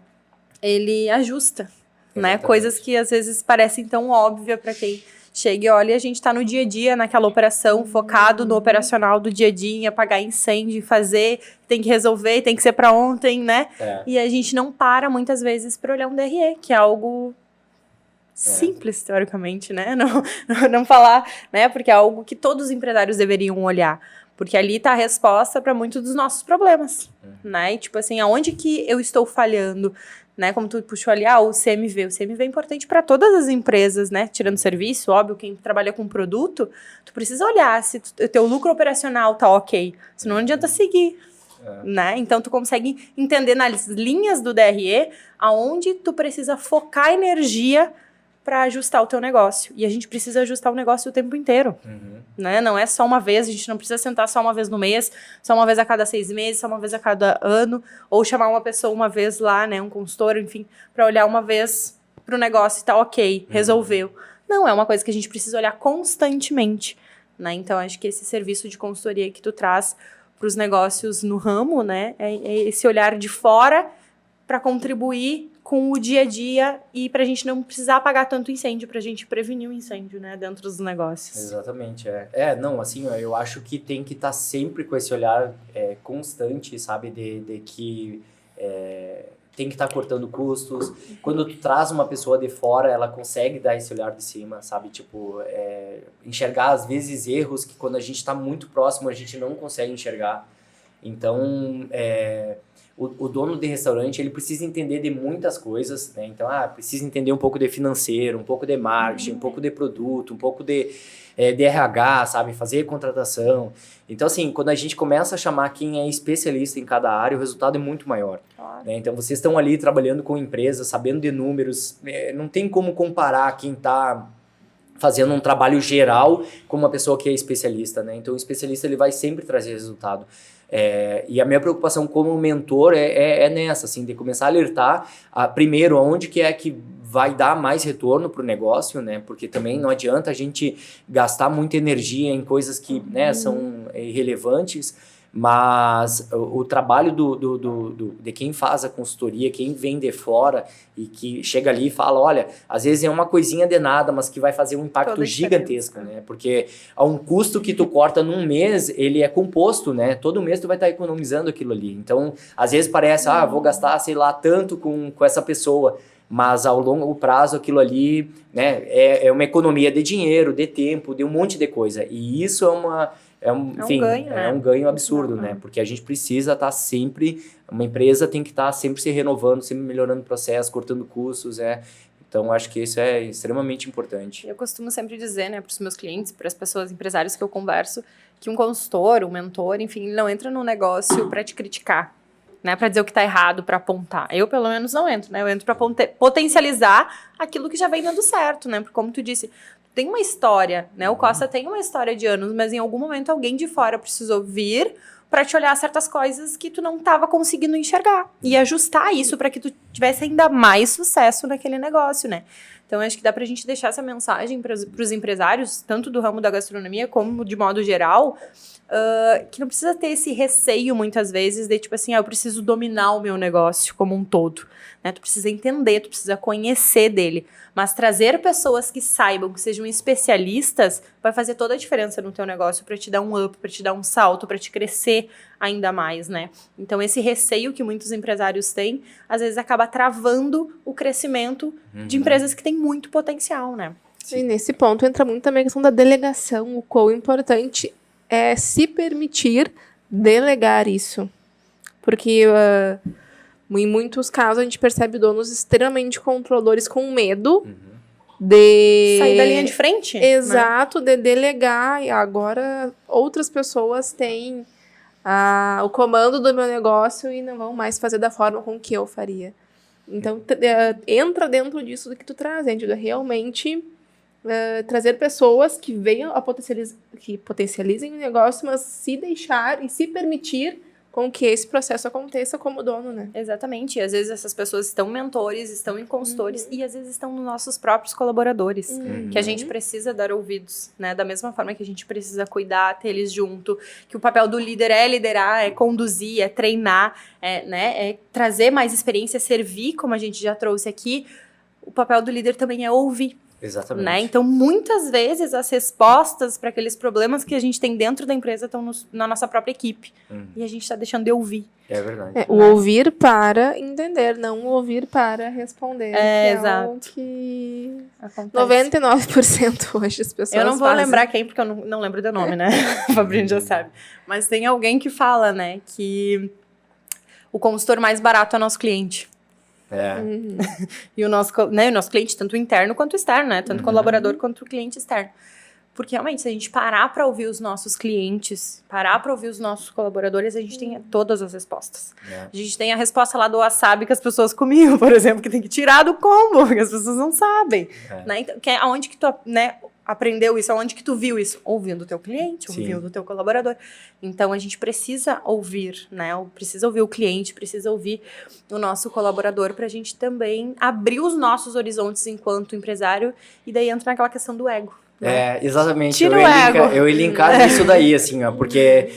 ele ajusta, né? Coisas que às vezes parecem tão óbvias para quem chega e olha, a gente tá no dia a dia, naquela operação, focado no operacional do dia a dia, em apagar incêndio, fazer, tem que resolver, tem que ser pra ontem, né? E a gente não para, muitas vezes, pra olhar um DRE, que é algo simples, teoricamente, né? Não falar, né? Porque é algo que todos os empresários deveriam olhar. Porque ali tá a resposta para muitos dos nossos problemas, né? E, tipo assim, aonde que eu estou falhando? Né, como tu puxou ali, o CMV. O CMV é importante para todas as empresas, né? Tirando serviço, óbvio, quem trabalha com produto, tu precisa olhar se o teu lucro operacional tá ok. Senão não adianta seguir, né? Então, tu consegue entender nas linhas do DRE aonde tu precisa focar energia para ajustar o teu negócio. E a gente precisa ajustar o negócio o tempo inteiro, né? Não é só uma vez, a gente não precisa sentar só uma vez no mês, só uma vez a cada 6 meses, só uma vez a cada ano, ou chamar uma pessoa uma vez lá, né, um consultor, enfim, para olhar uma vez pro negócio e tá ok, resolveu. Não, é uma coisa que a gente precisa olhar constantemente, né? Então, acho que esse serviço de consultoria que tu traz para os negócios no ramo, né, é esse olhar de fora para contribuir com o dia a dia e para a gente não precisar apagar tanto incêndio, para a gente prevenir o incêndio, né, dentro dos negócios. Exatamente, não, assim, eu acho que tem que estar sempre com esse olhar constante, sabe, de que tem que estar cortando custos. Quando tu traz uma pessoa de fora, ela consegue dar esse olhar de cima, sabe, tipo, enxergar, às vezes, erros que quando a gente está muito próximo, a gente não consegue enxergar. Então, o dono de restaurante, ele precisa entender de muitas coisas, né? Então, precisa entender um pouco de financeiro, um pouco de marketing, um pouco de produto, um pouco de RH, sabe? Fazer contratação. Então, assim, quando a gente começa a chamar quem é especialista em cada área, o resultado é muito maior. Claro. Né? Então, vocês estão ali trabalhando com empresas, sabendo de números, não tem como comparar quem está fazendo um trabalho geral com uma pessoa que é especialista, né? Então, o especialista, ele vai sempre trazer resultado. E a minha preocupação como mentor é nessa, assim, de começar a alertar, primeiro, aonde que vai dar mais retorno para o negócio, né? Porque também não adianta a gente gastar muita energia em coisas que, né, são irrelevantes, mas o trabalho de quem faz a consultoria, quem vem de fora e que chega ali e fala, olha, às vezes é uma coisinha de nada, mas que vai fazer um impacto gigantesco, né? Porque a um custo que tu corta num mês, ele é composto, né? Todo mês tu vai estar economizando aquilo ali. Então, às vezes parece, vou gastar, sei lá, tanto com essa pessoa, mas ao longo prazo aquilo ali, né, é uma economia de dinheiro, de tempo, de um monte de coisa. E isso é um ganho absurdo, né? Porque a gente precisa estar sempre, uma empresa tem que estar sempre se renovando, sempre melhorando o processo, cortando custos, Então, acho que isso é extremamente importante. Eu costumo sempre dizer, né, para os meus clientes, para as pessoas, empresários que eu converso, que um consultor, um mentor, enfim, ele não entra no negócio para te criticar, né, para dizer o que está errado, para apontar. Eu, pelo menos, não entro, né? Eu entro para potencializar aquilo que já vem dando certo, né? Porque, como tu disse, tem uma história, né? O Costa tem uma história de anos, mas em algum momento alguém de fora precisou vir para te olhar certas coisas que tu não estava conseguindo enxergar e ajustar isso para que tu tivesse ainda mais sucesso naquele negócio, né? Então, acho que dá pra gente deixar essa mensagem para os empresários, tanto do ramo da gastronomia como de modo geral, que não precisa ter esse receio, muitas vezes, de tipo assim, eu preciso dominar o meu negócio como um todo, né? Tu precisa entender, tu precisa conhecer dele, mas trazer pessoas que saibam, que sejam especialistas, vai fazer toda a diferença no teu negócio para te dar um up, para te dar um salto, para te crescer ainda mais, né? Então, esse receio que muitos empresários têm, às vezes acaba travando o crescimento de empresas que têm muito potencial, né? E nesse ponto entra muito também a questão da delegação, o quão importante é se permitir delegar isso. Porque em muitos casos a gente percebe donos extremamente controladores com medo de... Sair da linha de frente. Exato, de delegar. E agora outras pessoas têm o comando do meu negócio e não vão mais fazer da forma com que eu faria. Então, entra dentro disso do que tu traz, de realmente trazer pessoas que venham a que potencializem o negócio, mas se deixar e se permitir com que esse processo aconteça como dono, né? Exatamente. E às vezes essas pessoas estão mentores, estão em consultores e às vezes estão nos nossos próprios colaboradores, que a gente precisa dar ouvidos, né? Da mesma forma que a gente precisa cuidar, ter eles junto, que o papel do líder é liderar, é conduzir, é treinar, é trazer mais experiência, servir, como a gente já trouxe aqui. O papel do líder também é ouvir. Exatamente. Né? Então, muitas vezes, as respostas para aqueles problemas que a gente tem dentro da empresa estão na nossa própria equipe. E a gente está deixando de ouvir. É verdade. O ouvir para entender, não o ouvir para responder. Exato. Algo que Acontece. 99% hoje as pessoas Eu não vou fazem. lembrar quem, porque eu não lembro do nome, né? O Fabrinho já sabe. Mas tem alguém que fala, né, que o consultor mais barato é o nosso cliente. E o nosso cliente, tanto interno quanto externo, né? Tanto colaborador quanto o cliente externo. Porque, realmente, se a gente parar para ouvir os nossos clientes, parar para ouvir os nossos colaboradores, a gente tem todas as respostas. A gente tem a resposta lá do wasabi que as pessoas comiam, por exemplo, que tem que tirar do combo, porque as pessoas não sabem. Né? Então, aonde que tu, né, aprendeu isso? Aonde que tu viu isso? Ouvindo o teu cliente, ouvindo o teu colaborador. Então, a gente precisa ouvir, né? Precisa ouvir o cliente, precisa ouvir o nosso colaborador para a gente também abrir os nossos horizontes enquanto empresário e daí entra naquela questão do ego. Né? Exatamente. Tira o ego. Eu ia linkar isso daí, assim, ó, porque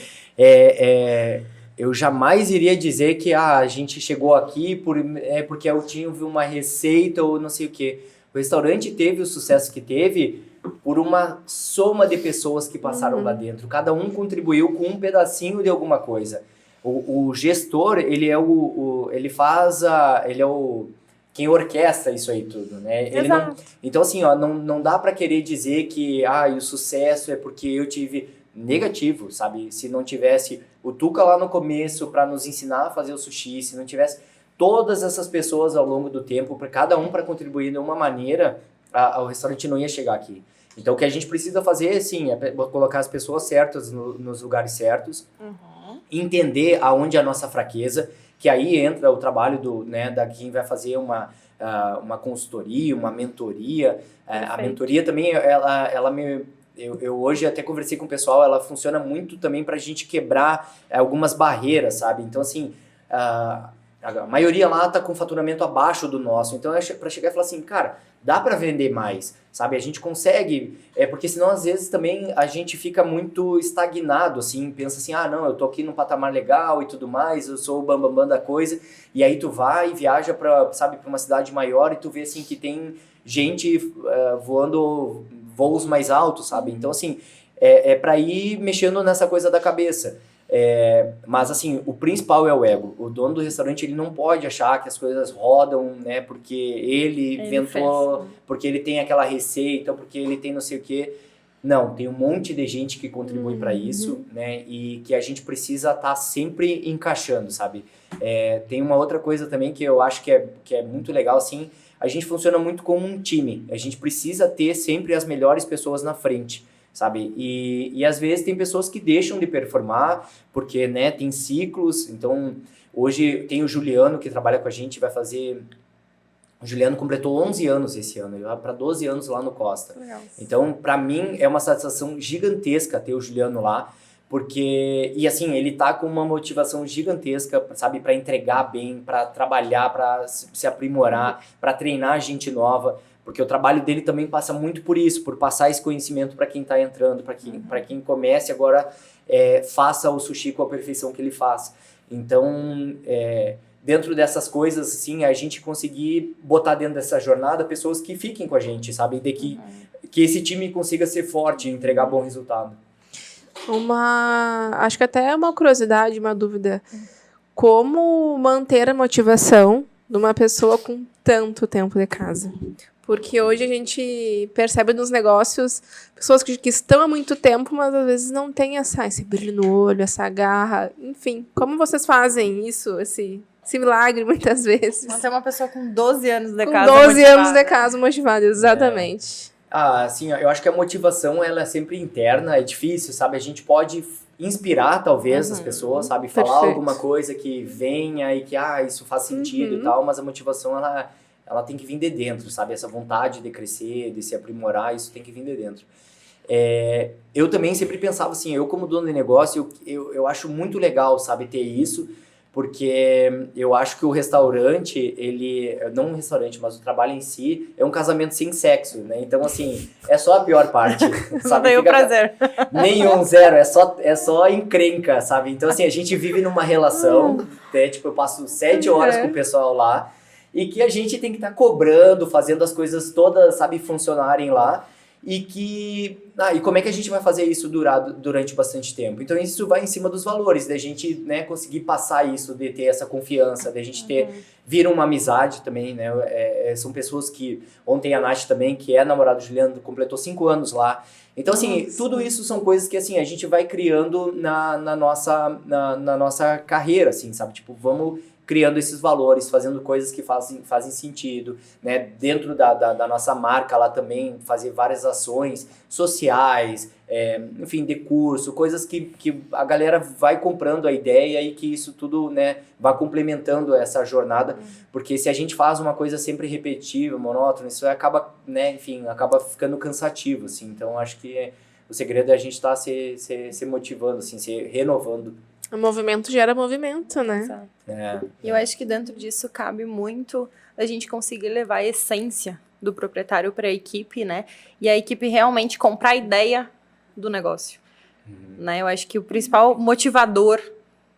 eu jamais iria dizer que a gente chegou aqui porque eu tinha uma receita ou não sei o quê. O restaurante teve o sucesso que teve por uma soma de pessoas que passaram lá dentro. Cada um contribuiu com um pedacinho de alguma coisa. O gestor, ele é quem orquestra isso aí tudo, né? Então, assim, ó, não dá pra querer dizer que o sucesso é porque eu tive negativo, sabe? Se não tivesse o Tuca lá no começo pra nos ensinar a fazer o sushi, se não tivesse todas essas pessoas ao longo do tempo, para cada um para contribuir de uma maneira, o restaurante não ia chegar aqui. Então, o que a gente precisa fazer, sim, é colocar as pessoas certas nos lugares certos, entender aonde é a nossa fraqueza, que aí entra o trabalho da quem vai fazer uma consultoria, uma mentoria. A mentoria também, eu hoje até conversei com o pessoal, ela funciona muito também para a gente quebrar algumas barreiras, sabe? Então, assim, a maioria lá tá com faturamento abaixo do nosso, então é para chegar e falar assim, cara, dá para vender mais, sabe? A gente consegue, porque senão às vezes também a gente fica muito estagnado, assim, pensa assim, não, eu tô aqui num patamar legal e tudo mais, eu sou o bambambam da coisa, e aí tu vai e viaja pra uma cidade maior e tu vê assim que tem gente voando voos mais altos, sabe? Então assim, é para ir mexendo nessa coisa da cabeça. Mas assim, o principal é o ego. O dono do restaurante, ele não pode achar que as coisas rodam, né, porque ele inventou, porque ele tem aquela receita, porque ele tem não sei o quê. Não, tem um monte de gente que contribui para isso, né, e que a gente precisa estar sempre encaixando, sabe? Tem uma outra coisa também que eu acho que é muito legal, assim, a gente funciona muito como um time. A gente precisa ter sempre as melhores pessoas na frente, sabe? E às vezes tem pessoas que deixam de performar porque, né, tem ciclos. Então, hoje tem o Juliano que trabalha com a gente, o Juliano completou 11 anos esse ano, ele vai para 12 anos lá no Costa. Legal. Então, para mim, é uma satisfação gigantesca ter o Juliano lá, porque, e assim, ele tá com uma motivação gigantesca, sabe, para entregar bem, para trabalhar, para se aprimorar, para treinar gente nova. Porque o trabalho dele também passa muito por isso, por passar esse conhecimento para quem está entrando, para quem comece agora, faça o sushi com a perfeição que ele faz. Então, dentro dessas coisas, assim, a gente conseguir botar dentro dessa jornada pessoas que fiquem com a gente, sabe? Que esse time consiga ser forte e entregar bom resultado. Acho que até é uma curiosidade, uma dúvida. Como manter a motivação de uma pessoa com tanto tempo de casa? Porque hoje a gente percebe nos negócios pessoas que estão há muito tempo, mas às vezes não tem esse brilho no olho, essa garra. Enfim, como vocês fazem isso, esse milagre muitas vezes. Você é uma pessoa com 12 anos de Com casa 12 motivada. anos de casa motivada, exatamente. Assim, eu acho que a motivação, ela é sempre interna, é difícil, sabe? A gente pode inspirar, talvez, as pessoas, sabe? Falar Perfeito. alguma coisa que venha e que, isso faz sentido e tal, mas a motivação, ela tem que vir de dentro, sabe? Essa vontade de crescer, de se aprimorar, isso tem que vir de dentro. Eu também sempre pensava assim, eu como dono de negócio, eu acho muito legal, sabe, ter isso, porque eu acho que o restaurante, não um restaurante, mas o trabalho em si, é um casamento sem sexo, né? Então, assim, é só a pior parte, Não sabe? tenho prazer. Nenhum, zero, é só encrenca, sabe? Então, assim, a gente vive numa relação, né? Tipo, eu passo 7 horas com o pessoal lá, e que a gente tem que estar cobrando, fazendo as coisas todas, sabe, funcionarem lá, e como é que a gente vai fazer isso durante bastante tempo? Então isso vai em cima dos valores, da gente, né, conseguir passar isso, de ter essa confiança, da gente vira uma amizade também, né? São pessoas que, ontem a Nath também, que é namorada do Juliano, completou 5 anos lá. Então, assim, tudo isso são coisas que, assim, a gente vai criando na nossa carreira, assim, sabe? Tipo, vamos criando esses valores, fazendo coisas que fazem sentido, né? Dentro da nossa marca lá também, fazer várias ações sociais, enfim, de curso, coisas que a galera vai comprando a ideia e que isso tudo, né, vai complementando essa jornada, porque se a gente faz uma coisa sempre repetitiva, monótona, isso acaba, né, enfim, acaba ficando cansativo, assim. Então, acho que o segredo é a gente estar se motivando, assim, se renovando. O movimento gera movimento, né? Exato. E eu acho que dentro disso cabe muito a gente conseguir levar a essência do proprietário para a equipe, né? E a equipe realmente comprar a ideia do negócio, né? Eu acho que o principal motivador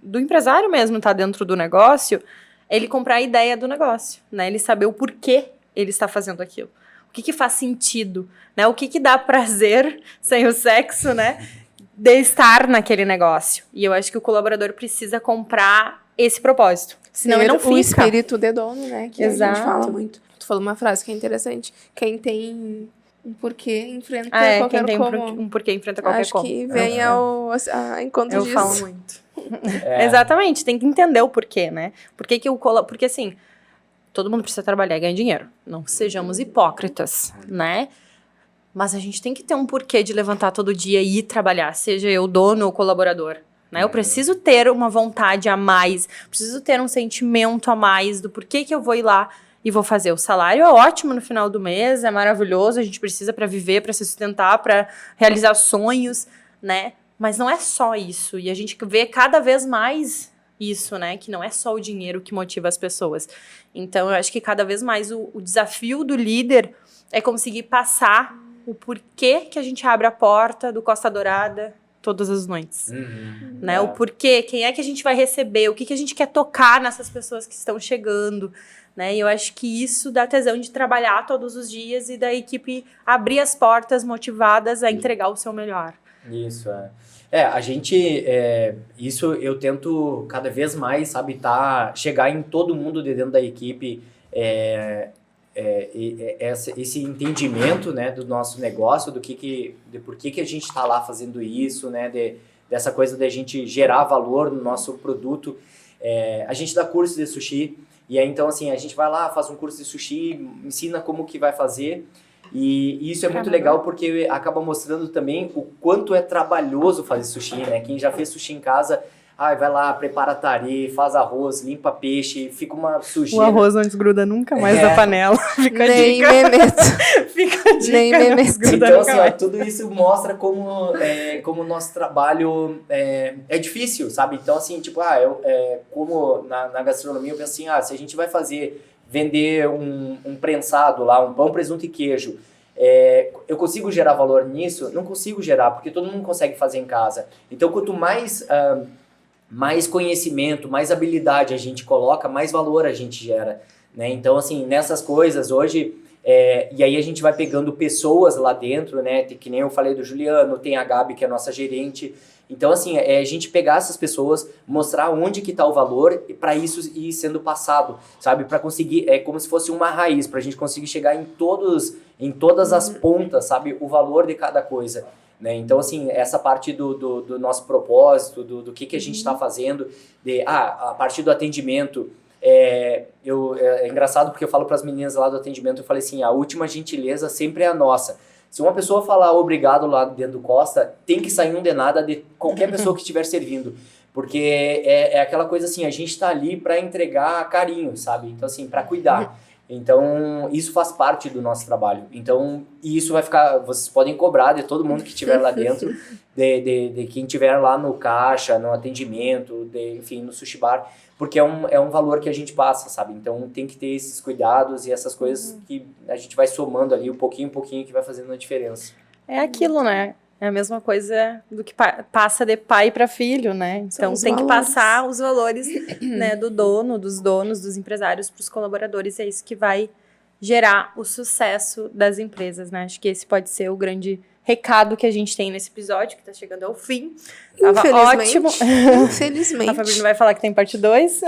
do empresário mesmo tá dentro do negócio é ele comprar a ideia do negócio, né? Ele saber o porquê ele está fazendo aquilo. O que faz sentido, né? O que dá prazer sem o sexo, né? De estar naquele negócio. E eu acho que o colaborador precisa comprar esse propósito. Senão ele não fica. O espírito de dono, né? Que Exato. a gente fala muito. Tu falou uma frase que é interessante. Quem tem um porquê enfrenta qualquer quem tem como. um porquê enfrenta qualquer como. Acho que vem ao encontro disso. Eu falo muito. Exatamente, tem que entender o porquê, né? Porque assim, todo mundo precisa trabalhar e ganhar dinheiro. Não sejamos hipócritas, né? Mas a gente tem que ter um porquê de levantar todo dia e ir trabalhar, seja eu dono ou colaborador, né? Eu preciso ter uma vontade a mais, preciso ter um sentimento a mais do porquê que eu vou ir lá e vou fazer. O salário é ótimo no final do mês, é maravilhoso, a gente precisa para viver, para se sustentar, para realizar sonhos, né? Mas não é só isso, e a gente vê cada vez mais isso, né? Que não é só o dinheiro que motiva as pessoas. Então, eu acho que cada vez mais o desafio do líder é conseguir passar o porquê que a gente abre a porta do Costa Dourada todas as noites, né? O porquê, quem é que a gente vai receber, o que a gente quer tocar nessas pessoas que estão chegando, né? E eu acho que isso dá tesão de trabalhar todos os dias e da equipe abrir as portas motivadas a entregar o seu melhor. Isso, a gente, isso eu tento cada vez mais, sabe, chegar em todo mundo de dentro da equipe, esse entendimento, né, do nosso negócio, de por que a gente está lá fazendo isso, né, dessa coisa de a gente gerar valor no nosso produto. A gente dá curso de sushi, e aí então assim, a gente vai lá, faz um curso de sushi, ensina como que vai fazer, e isso é muito legal porque acaba mostrando também o quanto é trabalhoso fazer sushi, né? Quem já fez sushi em casa, vai lá, prepara tare, faz arroz, limpa peixe, fica uma sujeira. O arroz não desgruda nunca mais da panela. Fica a Nem dica. me meto. Fica a dica. Nem me não meto. desgruda Então, nunca assim, mais. tudo isso mostra como o nosso trabalho é difícil, sabe? Então, assim, tipo, como na gastronomia, eu penso assim, se a gente vai vender um prensado lá, um pão, presunto e queijo, eu consigo gerar valor nisso? Não consigo gerar, porque todo mundo consegue fazer em casa. Então, quanto mais conhecimento, mais habilidade a gente coloca, mais valor a gente gera, né? Então, assim, nessas coisas hoje, e aí a gente vai pegando pessoas lá dentro, né? Que nem eu falei do Juliano, tem a Gabi, que é a nossa gerente. Então, assim, a gente pegar essas pessoas, mostrar onde que tá o valor e para isso ir sendo passado, sabe? Para conseguir, como se fosse uma raiz, para a gente conseguir chegar em todas as pontas, sabe? O valor de cada coisa. Né? Então, assim, essa parte do nosso propósito, do que a gente está fazendo, a partir do atendimento, é engraçado porque eu falo para as meninas lá do atendimento, eu falei assim, a última gentileza sempre é a nossa. Se uma pessoa falar obrigado lá dentro do Costa, tem que sair um de nada de qualquer pessoa que estiver servindo. Porque é aquela coisa assim, a gente tá ali para entregar carinho, sabe? Então assim, para cuidar. Então, isso faz parte do nosso trabalho. Então, isso vai ficar... Vocês podem cobrar de todo mundo que estiver lá dentro, de quem estiver lá no caixa, no atendimento, enfim, no sushi bar, porque é um valor que a gente passa, sabe? Então, tem que ter esses cuidados e essas coisas que a gente vai somando ali, um pouquinho que vai fazendo a diferença. É aquilo, né? É a mesma coisa do que passa de pai para filho, né? Então tem que passar os valores, né, do dono, dos donos, dos empresários para os colaboradores. É isso que vai gerar o sucesso das empresas, né? Acho que esse pode ser o grande recado que a gente tem nesse episódio, que tá chegando ao fim. Tava ótimo. Infelizmente. A Fabi não vai falar que tem parte 2.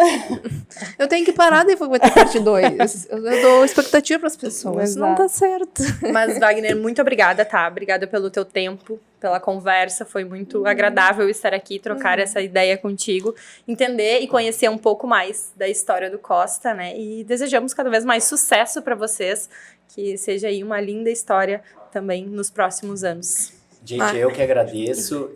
Eu tenho que parar de vai ter parte 2. Eu dou expectativa para as pessoas. Exato. Não tá certo. Mas, Wagner, muito obrigada, tá? Obrigada pelo teu tempo, pela conversa. Foi muito agradável estar aqui, trocar essa ideia contigo, entender e conhecer um pouco mais da história do Costa, né? E desejamos cada vez mais sucesso para vocês, que seja aí uma linda história também nos próximos anos. Gente, eu que agradeço.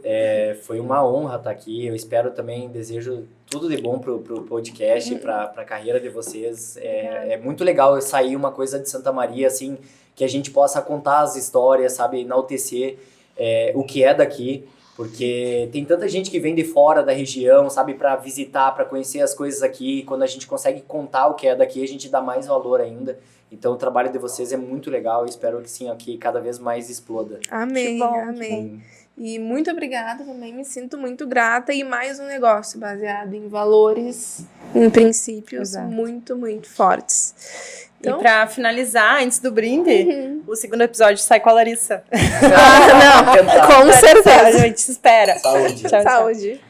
Foi uma honra estar aqui. Eu espero também, desejo tudo de bom pro podcast, pra carreira de vocês. É muito legal eu sair uma coisa de Santa Maria, assim, que a gente possa contar as histórias, sabe, enaltecer o que é daqui. Porque tem tanta gente que vem de fora da região, sabe, para visitar, para conhecer as coisas aqui. Quando a gente consegue contar o que é daqui, a gente dá mais valor ainda. Então, o trabalho de vocês é muito legal e espero que sim, aqui cada vez mais exploda. Amém, amém. E muito obrigada também, me sinto muito grata. E mais um negócio baseado em valores, em princípios muito, muito fortes. Então... E pra finalizar, antes do brinde, o segundo episódio sai com a Larissa. Não, com certeza. A gente se espera. Saúde. Tchau, Saúde.